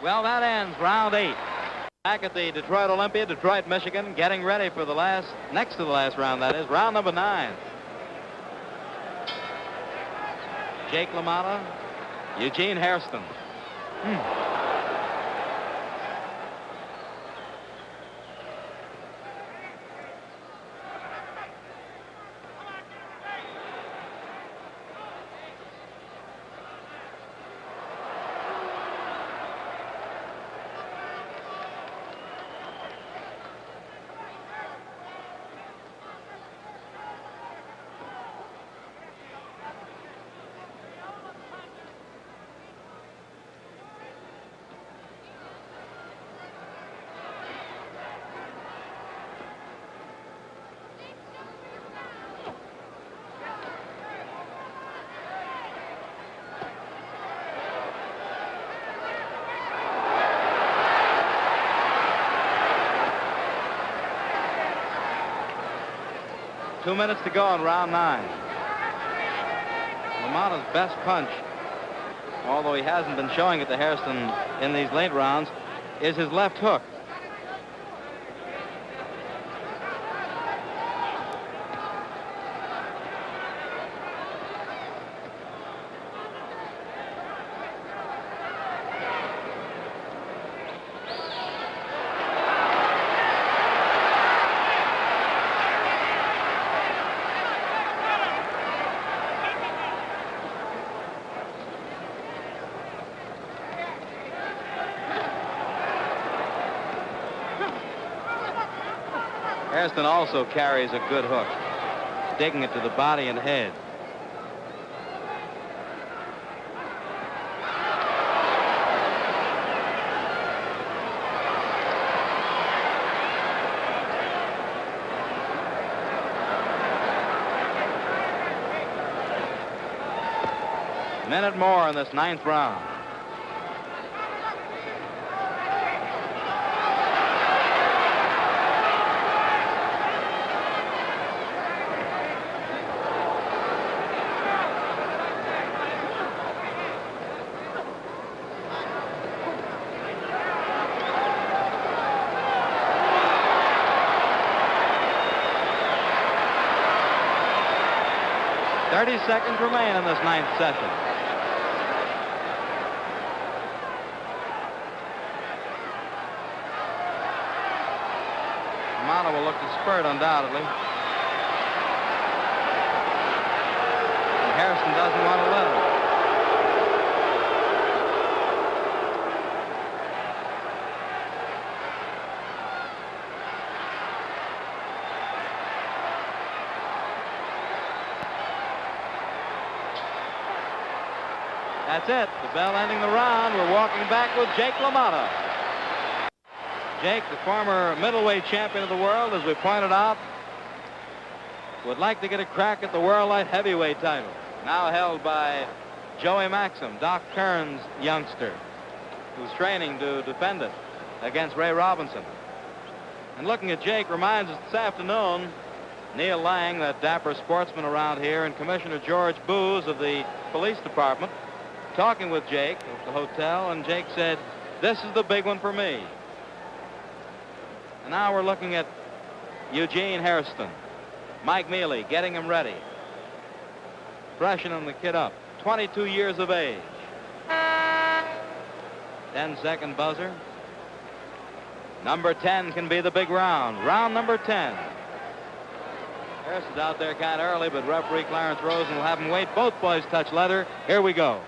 Well, that ends round 8. Back at the Detroit Olympia, Detroit, Michigan, getting ready for the next to the last round, that is, round number 9. Jake LaMotta, Eugene Hairston. Two minutes to go in round 9. LaMotta's best punch, although he hasn't been showing it to Hairston in these late rounds, is his left hook. Hairston also carries a good hook, digging it to the body and head. A minute more in this 9th round. Seconds remain in this 9th session. LaMotta will look to spurt undoubtedly. And Hairston doesn't want to let him. That's it. The bell ending the round. We're walking back with Jake LaMotta. Jake, the former middleweight champion of the world, as we pointed out, would like to get a crack at the world light heavyweight title, now held by Joey Maxim, Doc Kern's youngster, who's training to defend it against Ray Robinson. And looking at Jake reminds us this afternoon, Neil Lang, that dapper sportsman around here, and Commissioner George Booz of the police department, talking with Jake at the hotel, and Jake said, "This is the big one for me." And now we're looking at Eugene Hairston, Mike Mealy getting him ready, freshening the kid up, 22 years of age. 10-second buzzer. Number 10 can be the big round. Round number 10. Hairston's out there kind of early, but referee Clarence Rosen will have him wait. Both boys touch leather. Here we go.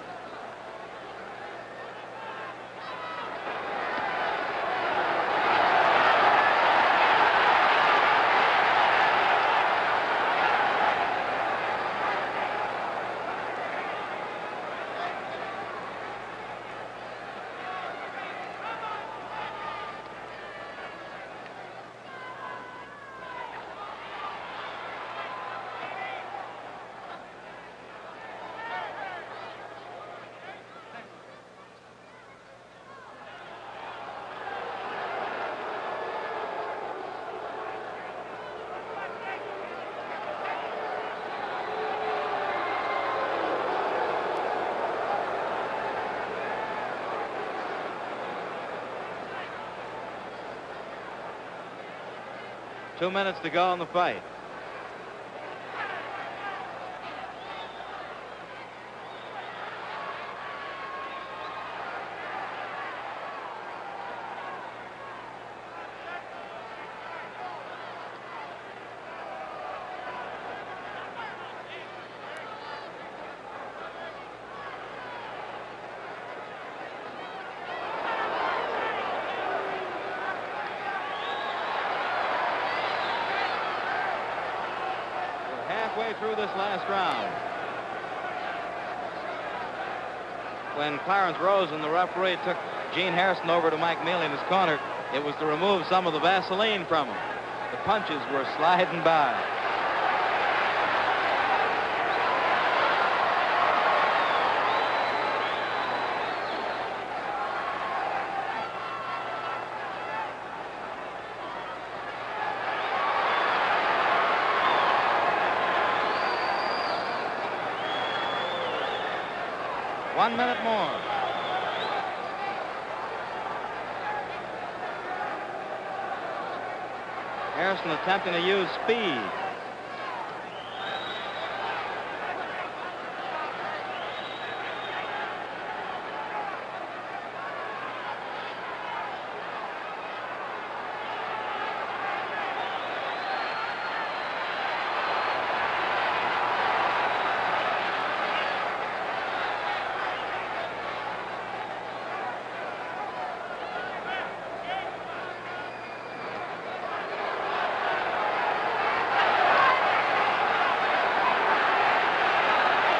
Two minutes to go in the fight. Through this last round, when Clarence Rosen, the referee, took Gene Hairston over to Mike Mealy in his corner, it was to remove some of the Vaseline from him. The punches were sliding by. One minute more. Hairston attempting to use speed.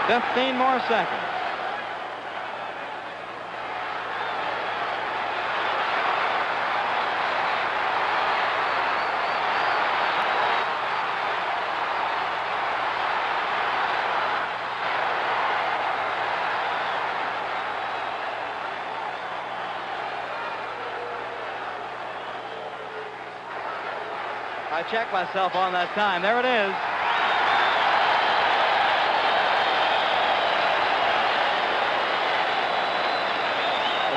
Fifteen more seconds. I checked myself on that time. There it is.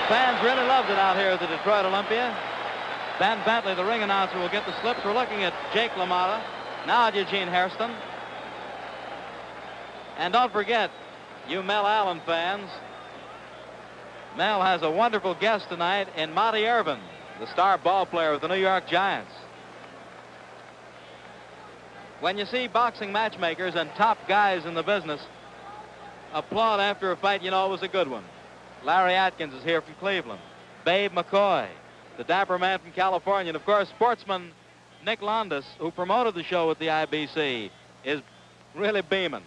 Fans really loved it out here at the Detroit Olympia. Ben Bentley, the ring announcer, will get the slips. We're looking at Jake LaMotta, now at Eugene Hairston. And don't forget, you Mel Allen fans, Mel has a wonderful guest tonight in Monty Irvin, the star ball player of the New York Giants. When you see boxing matchmakers and top guys in the business applaud after a fight, you know it was a good one. Larry Atkins is here from Cleveland. Babe McCoy, the dapper man from California. And, of course, sportsman Nick Londas, who promoted the show at the IBC, is really beaming.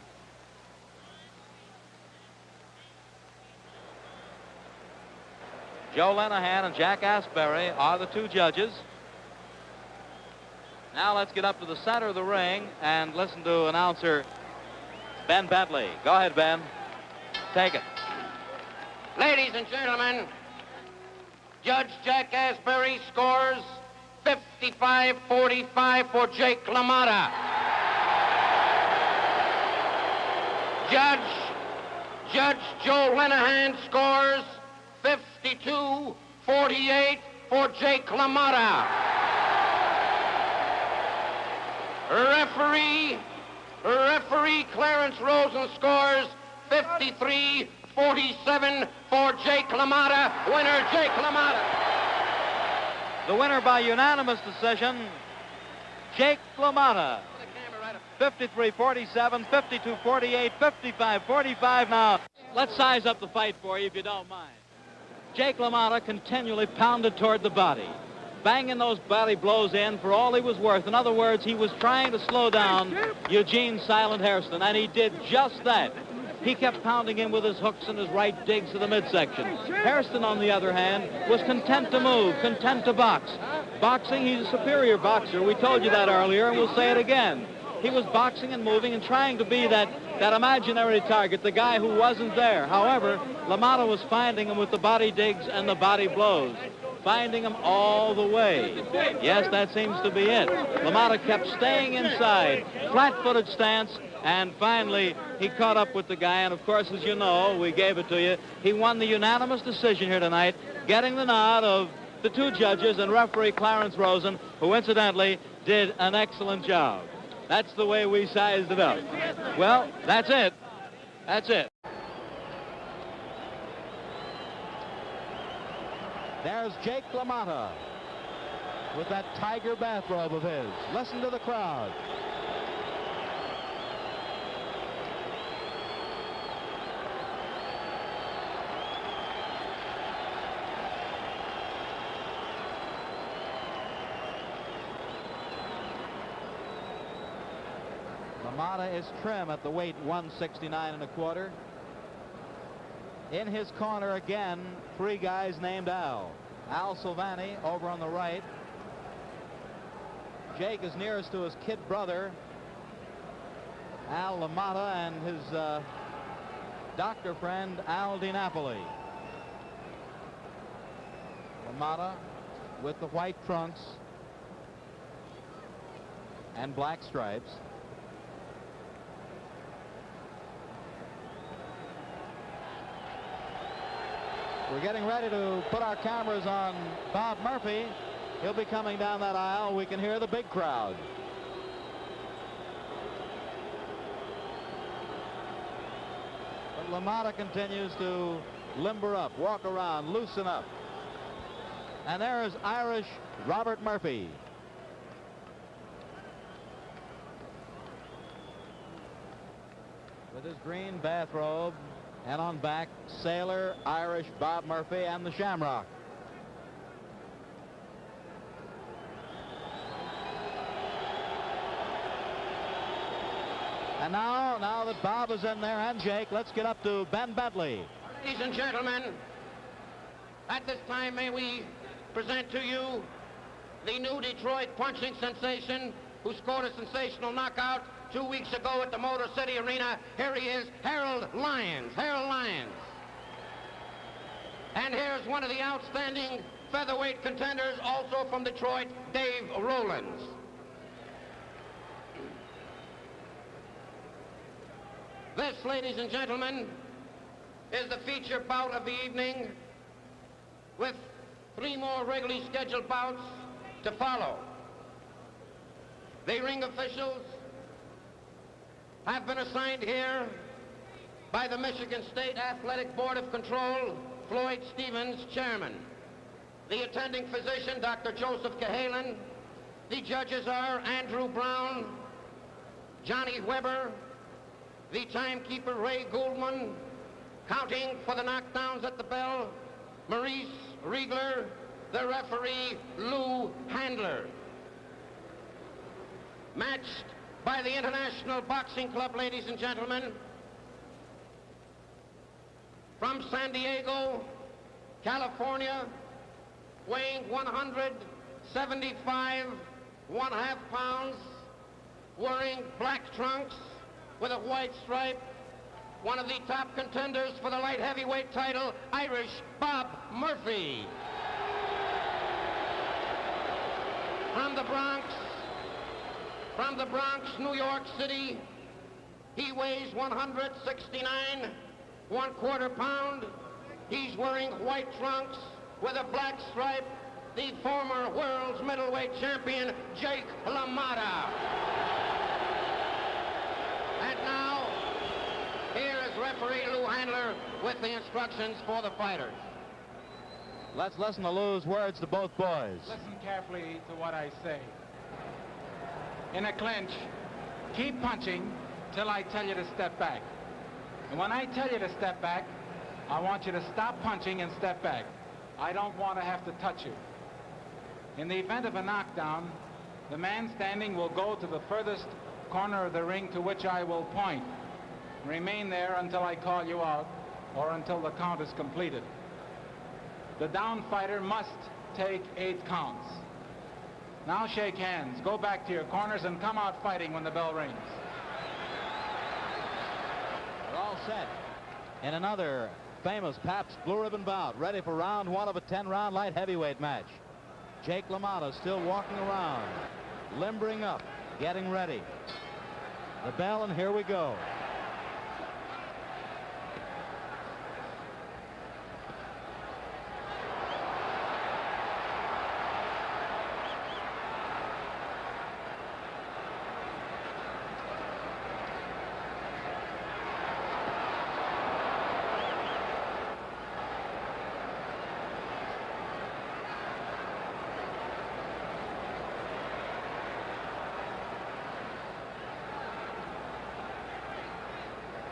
Joe Lenahan and Jack Asbury are the two judges. Now let's get up to the center of the ring and listen to announcer Ben Bentley. Go ahead, Ben. Take it. Ladies and gentlemen, Judge Jack Asbury scores 55-45 for Jake LaMotta. Judge Joe Lenahan scores 52-48 for Jake LaMotta. Referee Clarence Rosen scores 53-47 for Jake LaMotta. Winner, Jake LaMotta. The winner by unanimous decision, Jake LaMotta. 53-47, 52-48, 55-45 now. Let's size up the fight for you if you don't mind. Jake LaMotta continually pounded toward the body, banging those body blows in for all he was worth. In other words, he was trying to slow down Eugene Silent Hairston, and he did just that. He kept pounding in with his hooks and his right digs to the midsection. Hairston, on the other hand, was content to move, content to box. Boxing, he's a superior boxer. We told you that earlier, and we'll say it again. He was boxing and moving and trying to be that imaginary target, the guy who wasn't there. However, LaMotta was finding him with the body digs and the body blows, finding him all the way. Yes, that seems to be it. LaMotta kept staying inside, flat-footed stance, and finally he caught up with the guy, and of course, as you know, we gave it to you, he won the unanimous decision here tonight, getting the nod of the two judges and referee Clarence Rosen, who incidentally did an excellent job. That's the way we sized it up. Well, that's it. That's it. There's Jake LaMotta with that tiger bathrobe of his. Listen to the crowd. LaMotta is trim at the weight 169 1/4. In his corner again, three guys named Al. Al Silvani over on the right. Jake is nearest to his kid brother, Al LaMotta, and his doctor friend, Al DiNapoli. LaMotta with the white trunks and black stripes. We're getting ready to put our cameras on Bob Murphy. He'll be coming down that aisle. We can hear the big crowd. But LaMotta continues to limber up, walk around, loosen up. And there is Irish Robert Murphy. With his green bathrobe, and on back, Sailor, Irish Bob Murphy, and the Shamrock. And now that Bob is in there and Jake, let's get up to Ben Bentley. Ladies and gentlemen, at this time may we present to you the new Detroit punching sensation who scored a sensational knockout 2 weeks ago at the Motor City Arena. Here he is, Harold Lyons. Harold Lyons. And here's one of the outstanding featherweight contenders, also from Detroit, Dave Rowlands. This, ladies and gentlemen, is the feature bout of the evening, with 3 more regularly scheduled bouts to follow. The ring officials have been assigned here by the Michigan State Athletic Board of Control, Floyd Stevens, chairman. The attending physician, Dr. Joseph Cahalan. The judges are Andrew Brown, Johnny Weber, the timekeeper, Ray Goldman, counting for the knockdowns at the bell, Maurice Riegler, the referee, Lou Handler. Matched by the International Boxing Club, ladies and gentlemen, from San Diego, California, weighing 175.5 pounds, wearing black trunks with a white stripe, one of the top contenders for the light heavyweight title, Irish Bob Murphy. From the Bronx, New York City, he weighs 169.25 pounds. He's wearing white trunks with a black stripe, the former world's middleweight champion, Jake LaMotta. And now, here is referee Lou Handler with the instructions for the fighters. Let's listen to Lou's words to both boys. Listen carefully to what I say. In a clinch, keep punching till I tell you to step back. And when I tell you to step back, I want you to stop punching and step back. I don't want to have to touch you. In the event of a knockdown, the man standing will go to the furthest corner of the ring to which I will point. Remain there until I call you out or until the count is completed. The down fighter must take 8 counts. Now shake hands, go back to your corners, and come out fighting when the bell rings. We're all set in another famous Pabst Blue Ribbon bout, ready for round 1 of a 10-round light heavyweight match. Jake LaMotta still walking around, limbering up, getting ready. The bell, and here we go.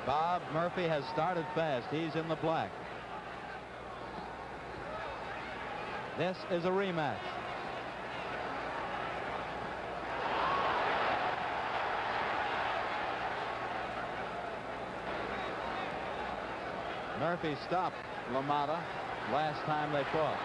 Bob Murphy has started fast. He's in the black. This is a rematch. Murphy stopped LaMotta last time they fought.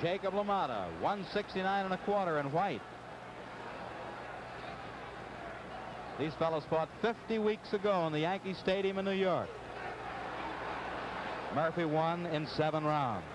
Jacob LaMotta, 169.25 in white. These fellows fought 50 weeks ago in the Yankee Stadium in New York. Murphy won in 7 rounds.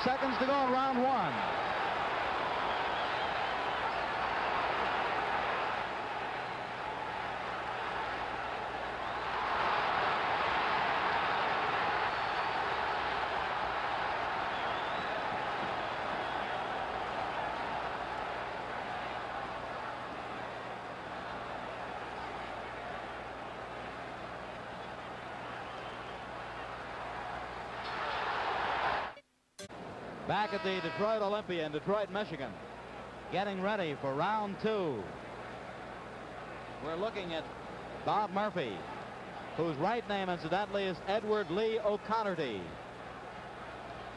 Seconds to go in round 1. Back at the Detroit Olympia in Detroit, Michigan, getting ready for round 2. We're looking at Bob Murphy, whose right name, incidentally, is Edward Lee O'Connerty.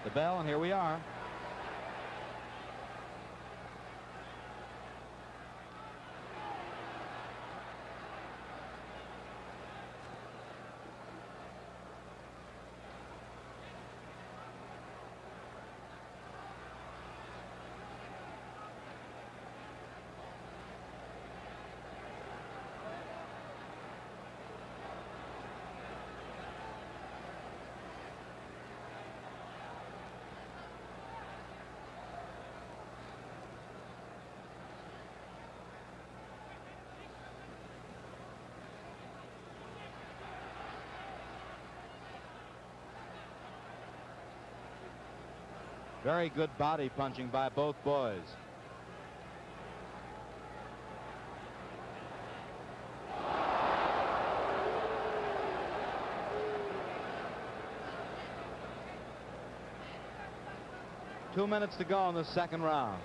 The bell, and here we are. Very good body punching by both boys. Two minutes to go in the second round.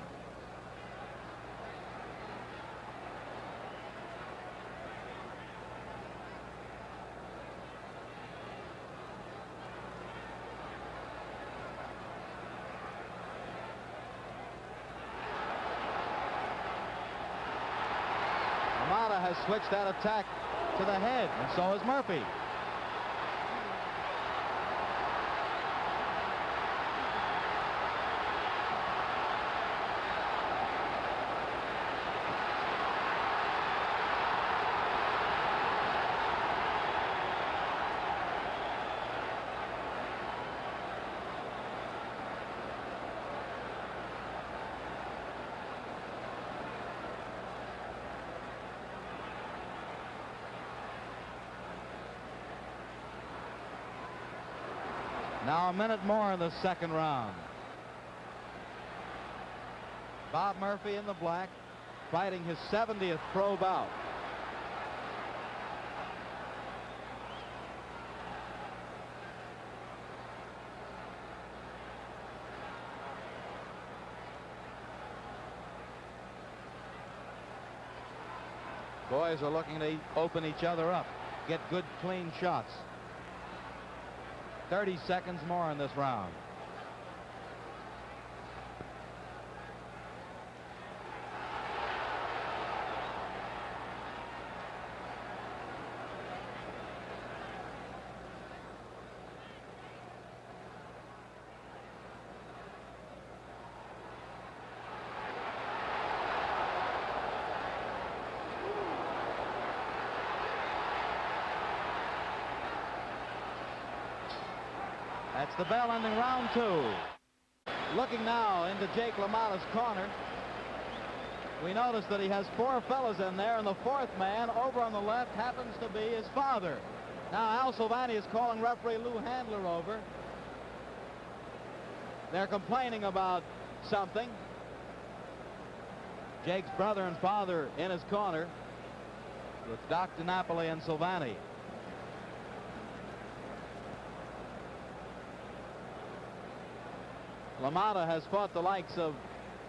LaMotta has switched that attack to the head, and so has Murphy. Now a minute more in the second round. Bob Murphy in the black, fighting his 70th pro bout. Boys are looking to open each other up, get good, clean shots. 30 seconds more in this round. That's the bell ending round two. Looking now into Jake LaMotta's corner. We notice that he has four fellas in there, and the fourth man over on the left happens to be his father. Now Al Silvani is calling referee Lou Handler over. They're complaining about something. Jake's brother and father in his corner with Doc DiNapoli and Silvani. LaMotta has fought the likes of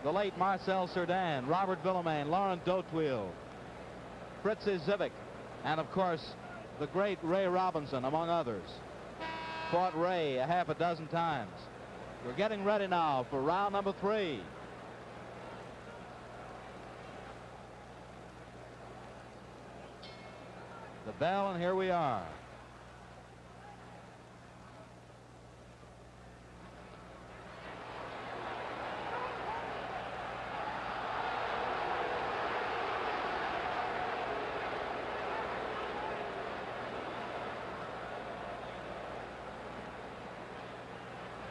the late Marcel Cerdan, Robert Villemain, Laurent Dautuil, Fritzy Zivik, and of course the great Ray Robinson, among others. Fought Ray a half a dozen times. We're getting ready now for round number 3. The bell, and here we are.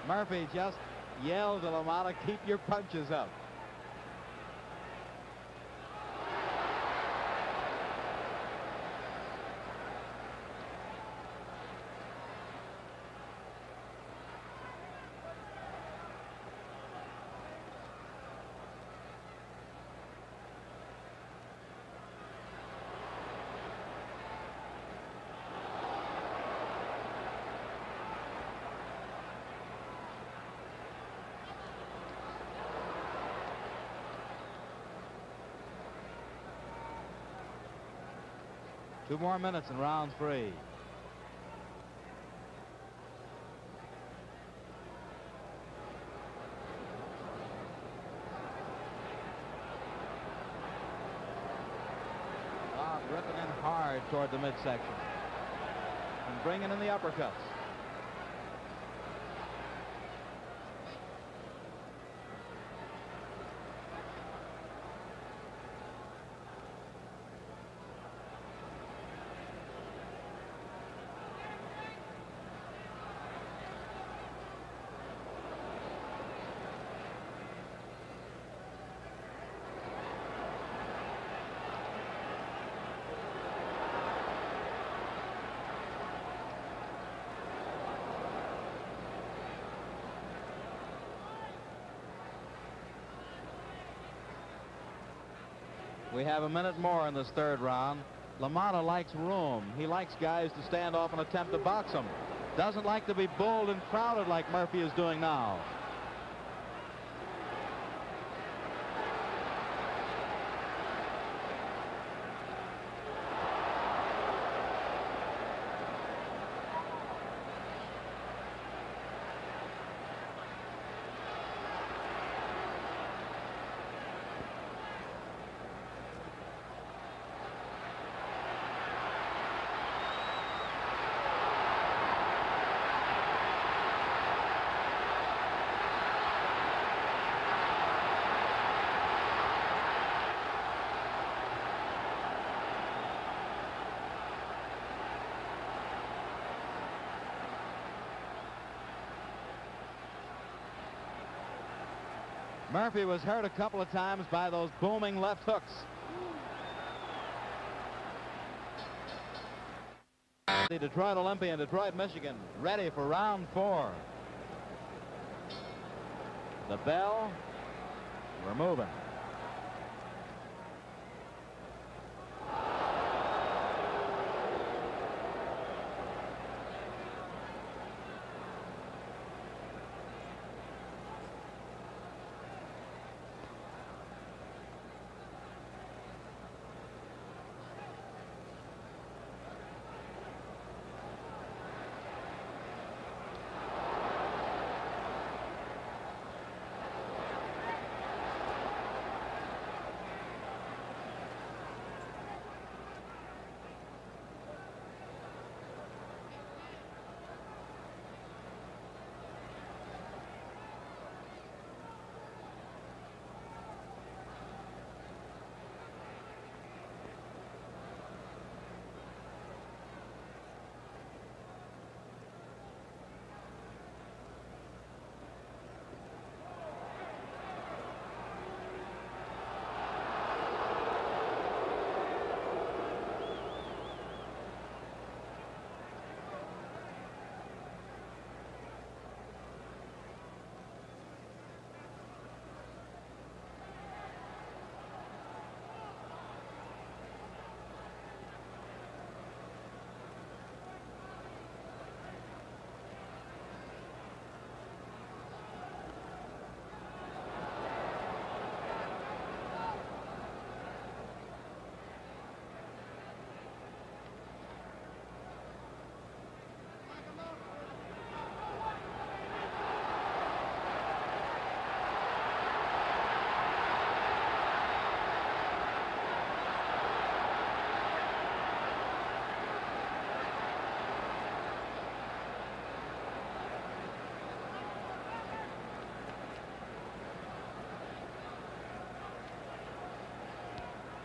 Murphy just yelled to LaMotta, keep your punches up. Two more minutes in round 3. Bob ripping in hard toward the midsection and bringing in the uppercuts. We have a minute more in this third round. LaMotta likes room. He likes guys to stand off and attempt to box him. Doesn't like to be bulled and crowded like Murphy is doing now. Murphy was hurt a couple of times by those booming left hooks. The Detroit Olympian, Detroit, Michigan, ready for round 4. The bell. We're moving.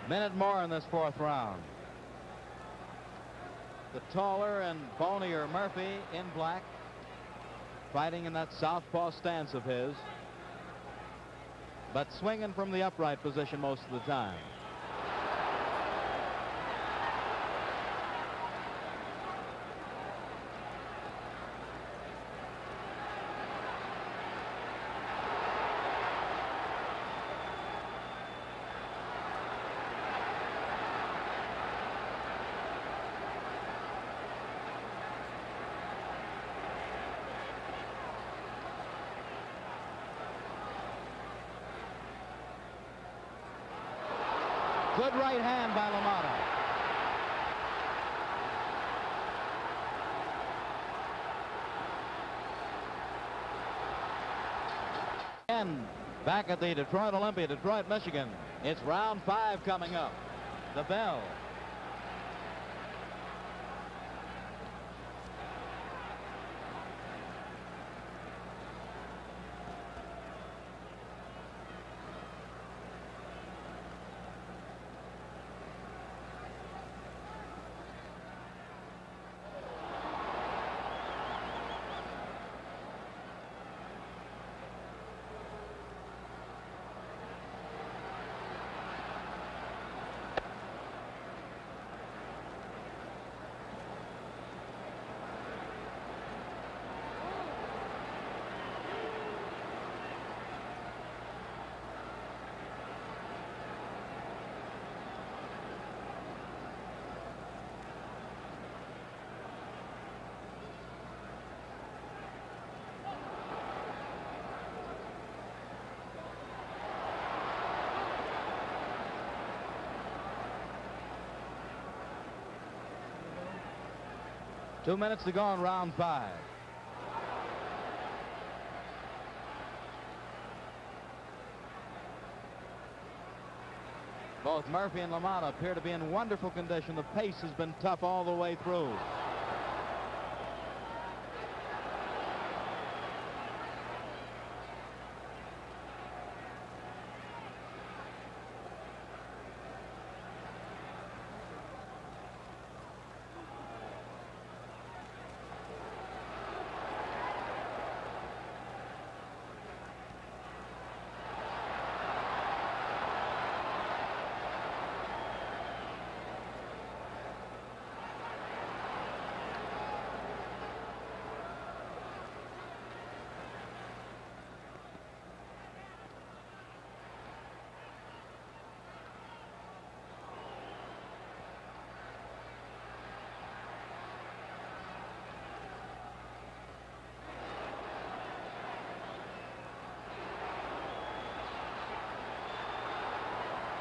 Minute more in this 4th round. The taller and bonier Murphy in black, fighting in that southpaw stance of his, but swinging from the upright position most of the time. Good right hand by LaMotta. Again, back at the Detroit Olympia, Detroit, Michigan. It's round 5 coming up. The bell. 2 minutes to go in round 5. Both Murphy and LaMotta appear to be in wonderful condition. The pace has been tough all the way through.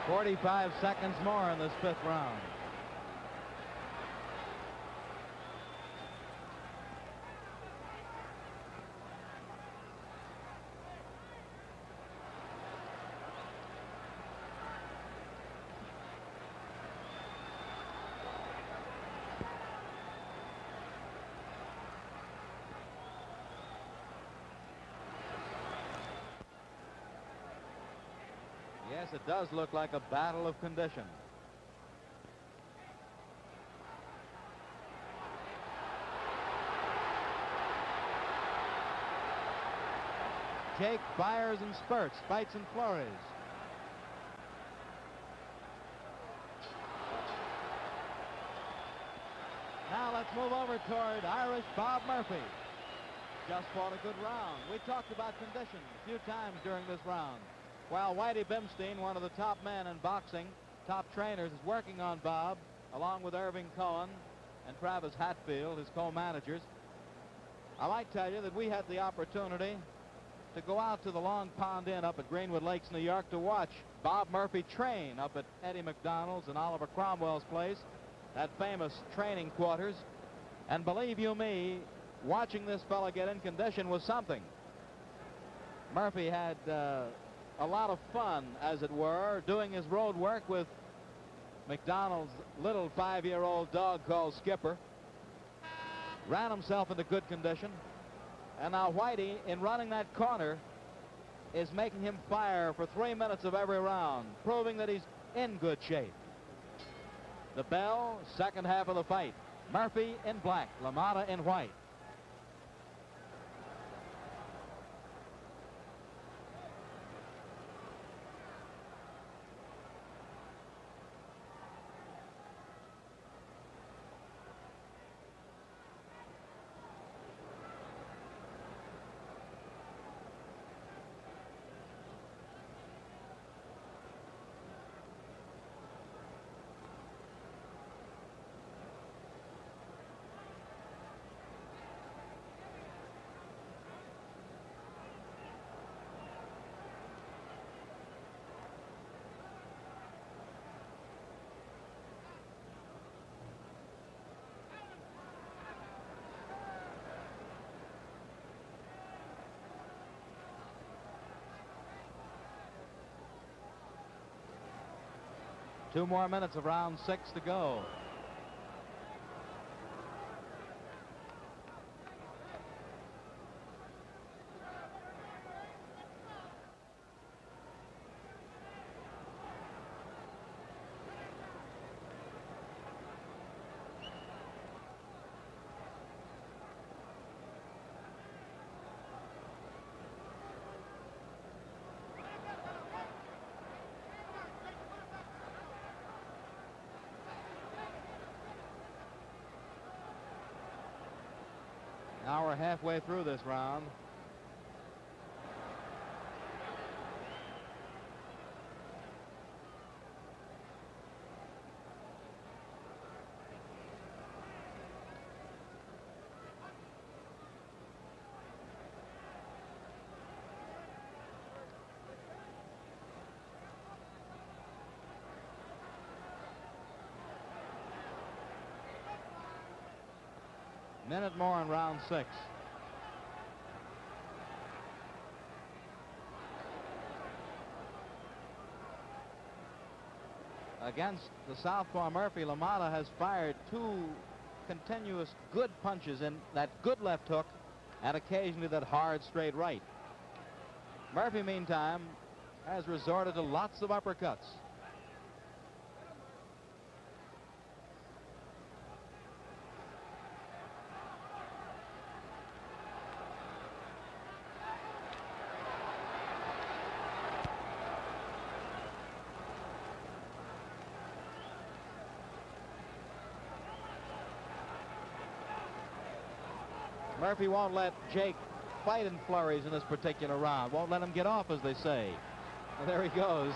"45 seconds more in this 5th round. Yes, it does look like a battle of condition. Jake fires and spurts, fights and flurries. Now let's move over toward Irish Bob Murphy. Just fought a good round. We talked about condition a few times during this round. While Whitey Bimstein, one of the top men in boxing, top trainers, is working on Bob, along with Irving Cohen and Travis Hatfield, his co-managers. I might tell you that we had the opportunity to go out to the Long Pond Inn up at Greenwood Lakes, New York, to watch Bob Murphy train up at Eddie McDonald's and Oliver Cromwell's place, that famous training quarters. And believe you me, watching this fella get in condition was something. Murphy had a lot of fun, as it were, doing his road work with McDonald's little 5-year-old dog called Skipper. Ran himself into good condition. And now Whitey, in running that corner, is making him fire for 3 minutes of every round, proving that he's in good shape. The bell, second half of the fight. Murphy in black, LaMotta in white. Two more minutes of round 6 to go. Now we're halfway through this round. Minute more in round 6. Against the southpaw Murphy, LaMotta has fired 2 continuous good punches in that good left hook and occasionally that hard straight right. Murphy, meantime, has resorted to lots of uppercuts. Murphy won't let Jake fight in flurries in this particular round. Won't let him get off, as they say. And there he goes.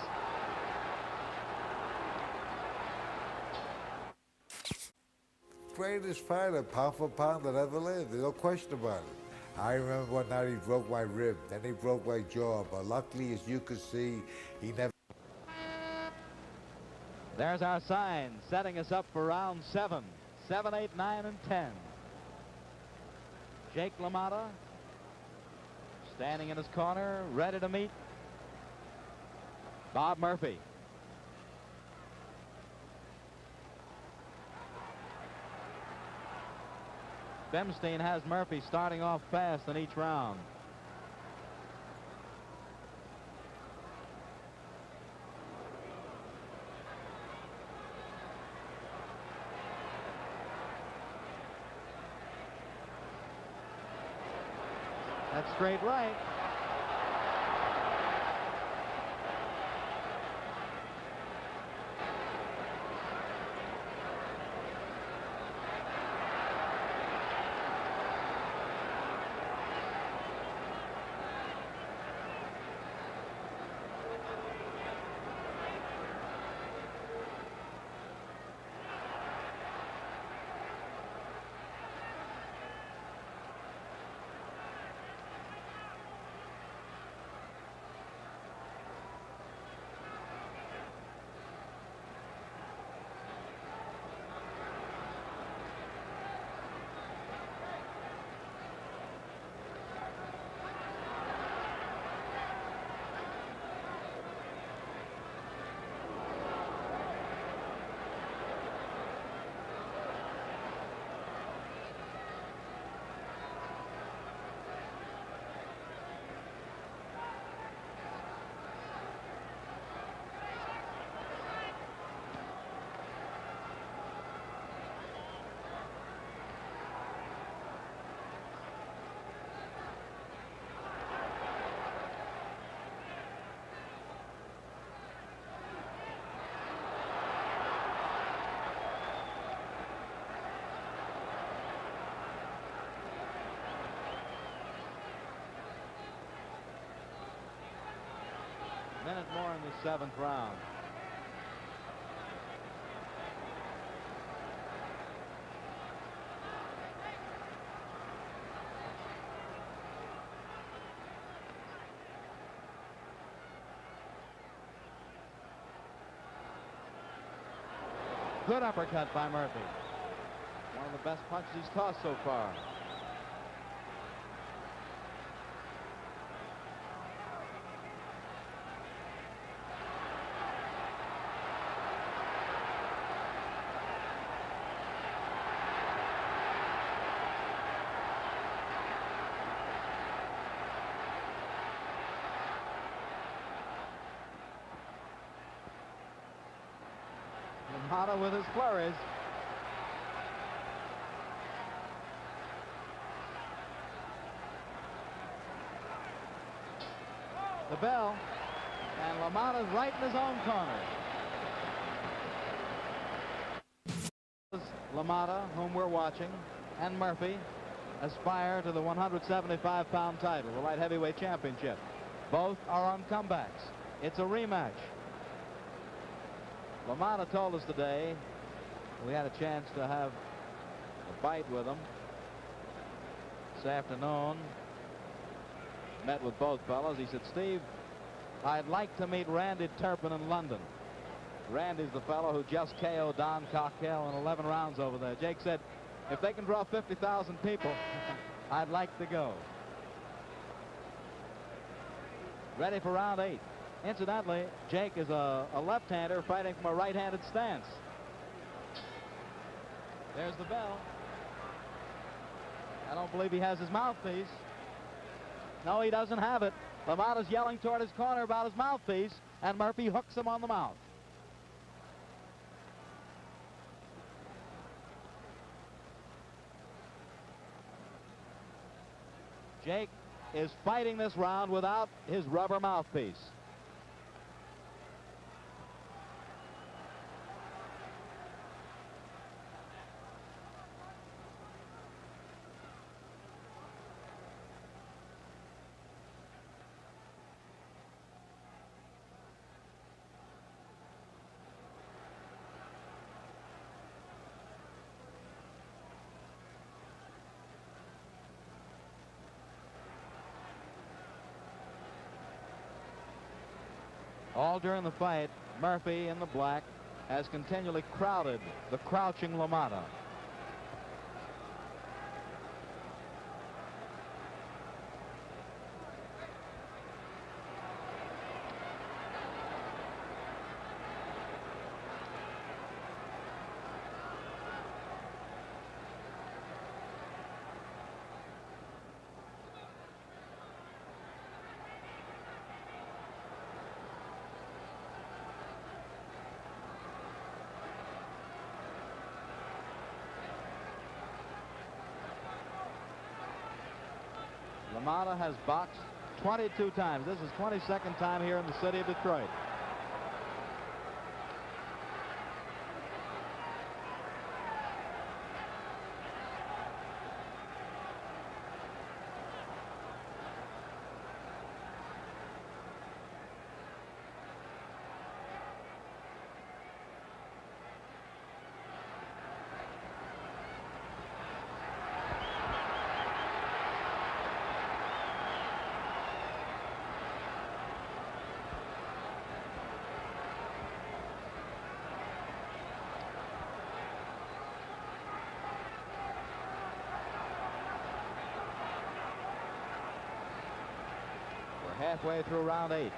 Greatest fighter, pound for pound, that ever lived. There's no question about it. I remember one night he broke my rib, then he broke my jaw, but luckily, as you could see, he never... There's our sign, setting us up for round 7. 7, 8, 9, and 10. Jake LaMotta standing in his corner, ready to meet Bob Murphy. Bemstein has Murphy starting off fast in each round. That's straight right. Minute more in the 7th round. Good uppercut by Murphy. One of the best punches he's tossed so far. LaMotta with his flurries. The bell, and LaMotta's right in his own corner. LaMotta, whom we're watching, and Murphy aspire to the 175-pound title, the light heavyweight championship. Both are on comebacks. It's a rematch. LaMotta told us today, we had a chance to have a bite with him this afternoon. Met with both fellows. He said, Steve, I'd like to meet Randy Turpin in London. Randy's the fellow who just KO'd Don Cockell in 11 rounds over there. Jake said, If they can draw 50,000 people, I'd like to go. Ready for round 8. Incidentally, Jake is a left-hander fighting from a right-handed stance. There's the bell. I don't believe he has his mouthpiece. No, he doesn't have it. LaMotta's yelling toward his corner about his mouthpiece, and Murphy hooks him on the mouth. Jake is fighting this round without his rubber mouthpiece. All during the fight, Murphy in the black has continually crowded the crouching LaMotta. LaMotta has boxed 22 times. This is 22nd time here in the city of Detroit. Halfway through round 8.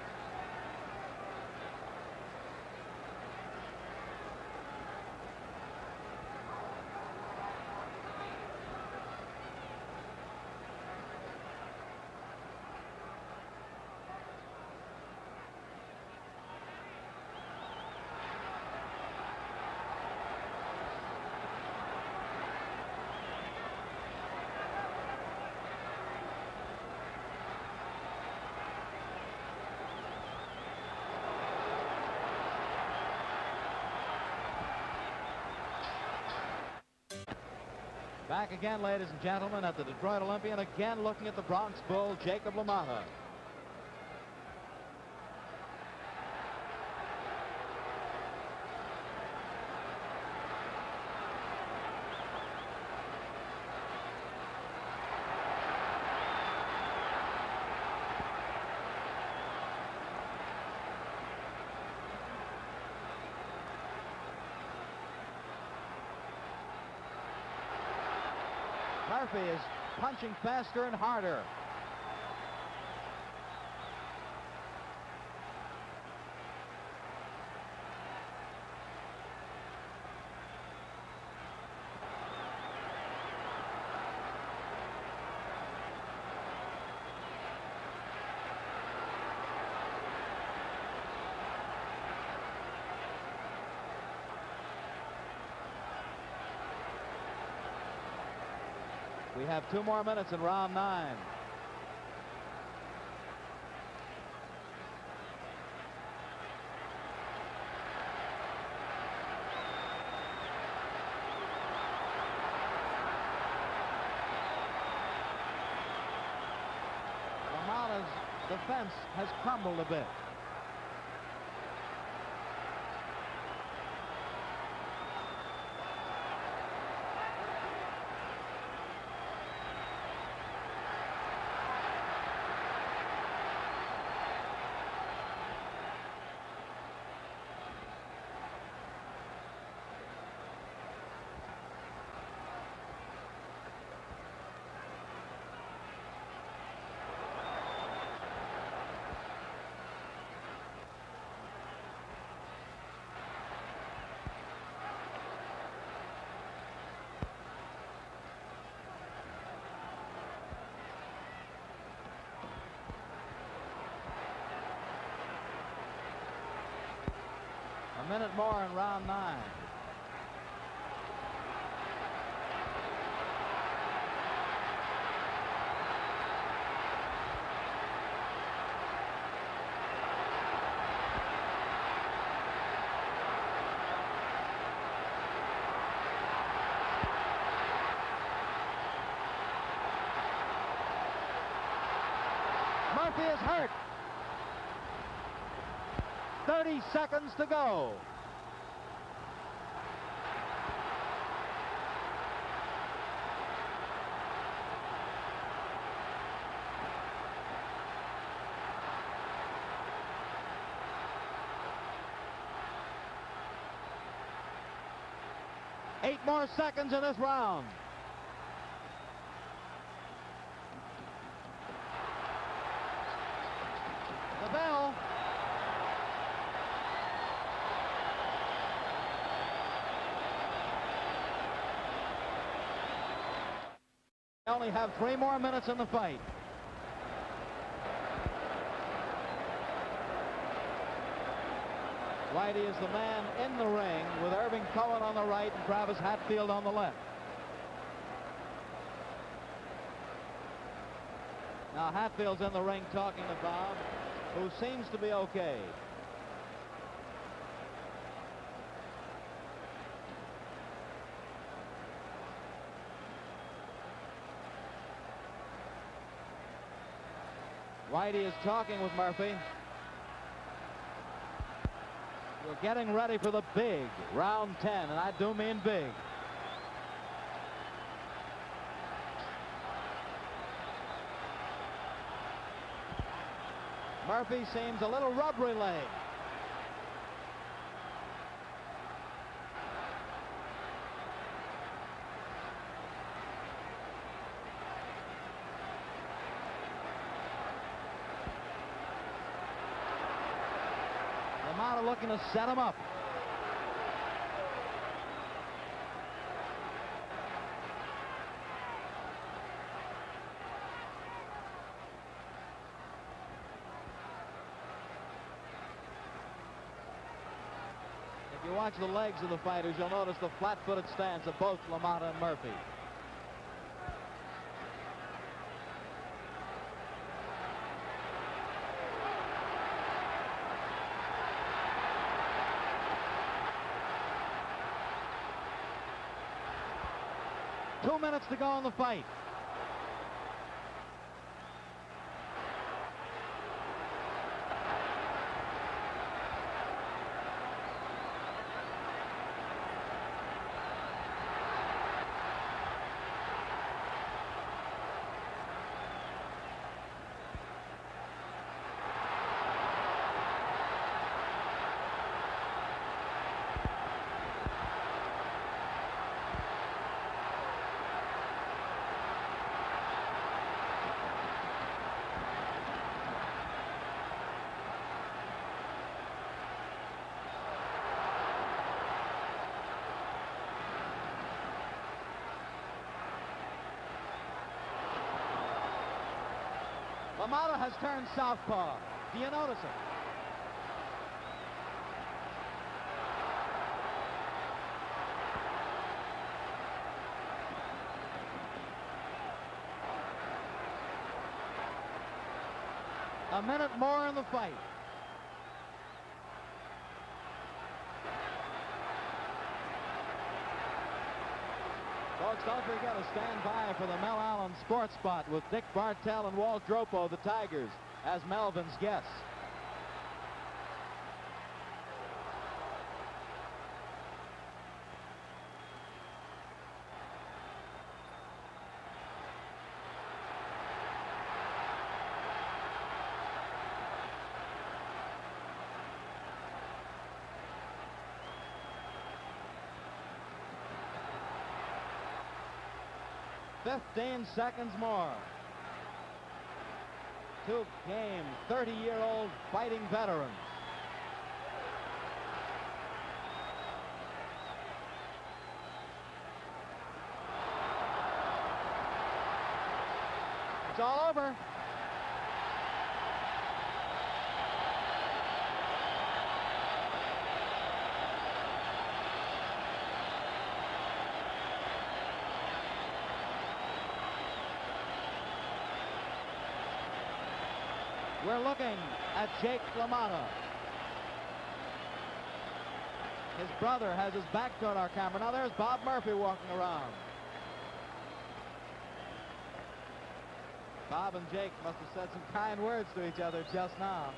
Back again, ladies and gentlemen, at the Detroit Olympian, again looking at the Bronx Bull, Jacob LaMotta. Murphy is punching faster and harder. We have 2 more minutes in round 9. LaMotta's defense has crumbled a bit. minute more in round 9. Murphy is hurt. 30 seconds to go. Eight more seconds in this round. The bell. They only have 3 more minutes in the fight. Whitey is the man in the ring with Irving Cohen on the right and Travis Hatfield on the left. Now Hatfield's in the ring talking to Bob, who seems to be okay. Whitey is talking with Murphy. We're getting ready for the big round 10, and I do mean big. Murphy seems a little rubbery leg. LaMotta looking to set him up. If you watch the legs of the fighters, you'll notice the flat-footed stance of both LaMotta and Murphy. Two minutes to go in the fight. LaMotta has turned southpaw. Do you notice it? A minute more in the fight. Folks, don't forget to stand by for the Mel Allen Sports Spot with Dick Bartell and Walt Dropo, the Tigers, as Melvin's guests. "15 seconds more." Two game, 30-year-old fighting veterans. It's all over. We're looking at Jake LaMotta. His brother has his back toward our camera. Now there's Bob Murphy walking around. Bob and Jake must have said some kind words to each other just now.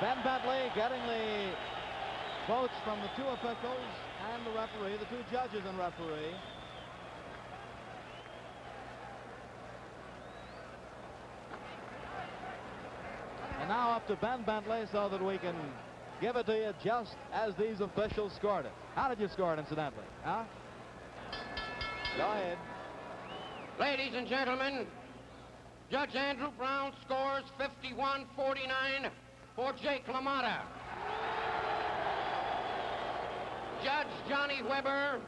Ben Bentley getting the votes from the two officials and the referee, the two judges and referee. And now up to Ben Bentley so that we can give it to you just as these officials scored it. How did you score it, incidentally? Huh? Go ahead. Ladies and gentlemen, Judge Andrew Brown scores 51-49 for Jake LaMotta. Judge Johnny Weber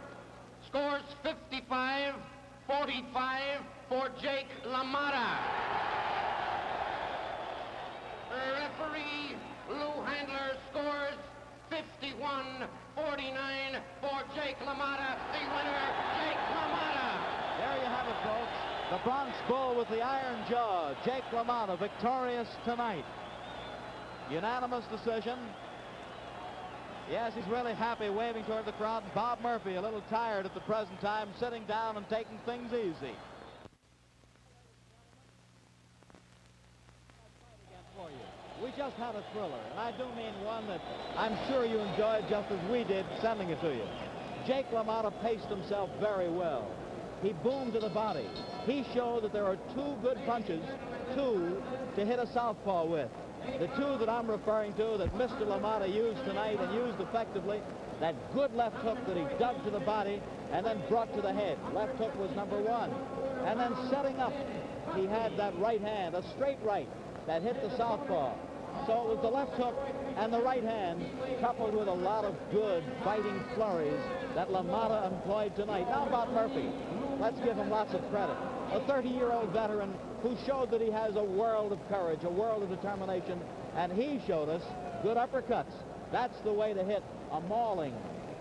scores 55-45 for Jake LaMotta. Referee Lou Handler scores 51-49 for Jake LaMotta. The winner, Jake LaMotta. There you have it, folks. The Bronx Bull with the iron jaw, Jake LaMotta, victorious tonight. Unanimous decision. Yes, he's really happy, waving toward the crowd. Bob Murphy, a little tired at the present time, sitting down and taking things easy. We just had a thriller, and I do mean one that I'm sure you enjoyed just as we did sending it to you. Jake LaMotta paced himself very well. He boomed to the body. He showed that there are two good punches, two to hit a southpaw with. The two that I'm referring to that Mr. LaMotta used tonight and used effectively, that good left hook that he dug to the body and then brought to the head. Left hook was number one. And then setting up, he had that right hand, a straight right, that hit the southpaw. So it was the left hook and the right hand coupled with a lot of good fighting flurries that LaMotta employed tonight. Now about Murphy. Let's give him lots of credit. A 30-year-old veteran who showed that he has a world of courage, a world of determination, and he showed us good uppercuts. That's the way to hit a mauling,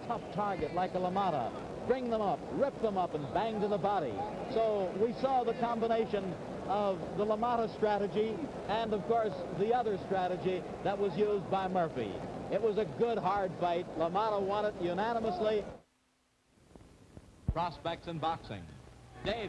tough target like a LaMotta. Bring them up, rip them up, and bang to the body. So we saw the combination of the LaMotta strategy and, of course, the other strategy that was used by Murphy. It was a good, hard fight. LaMotta won it unanimously. Prospects in boxing. Dave.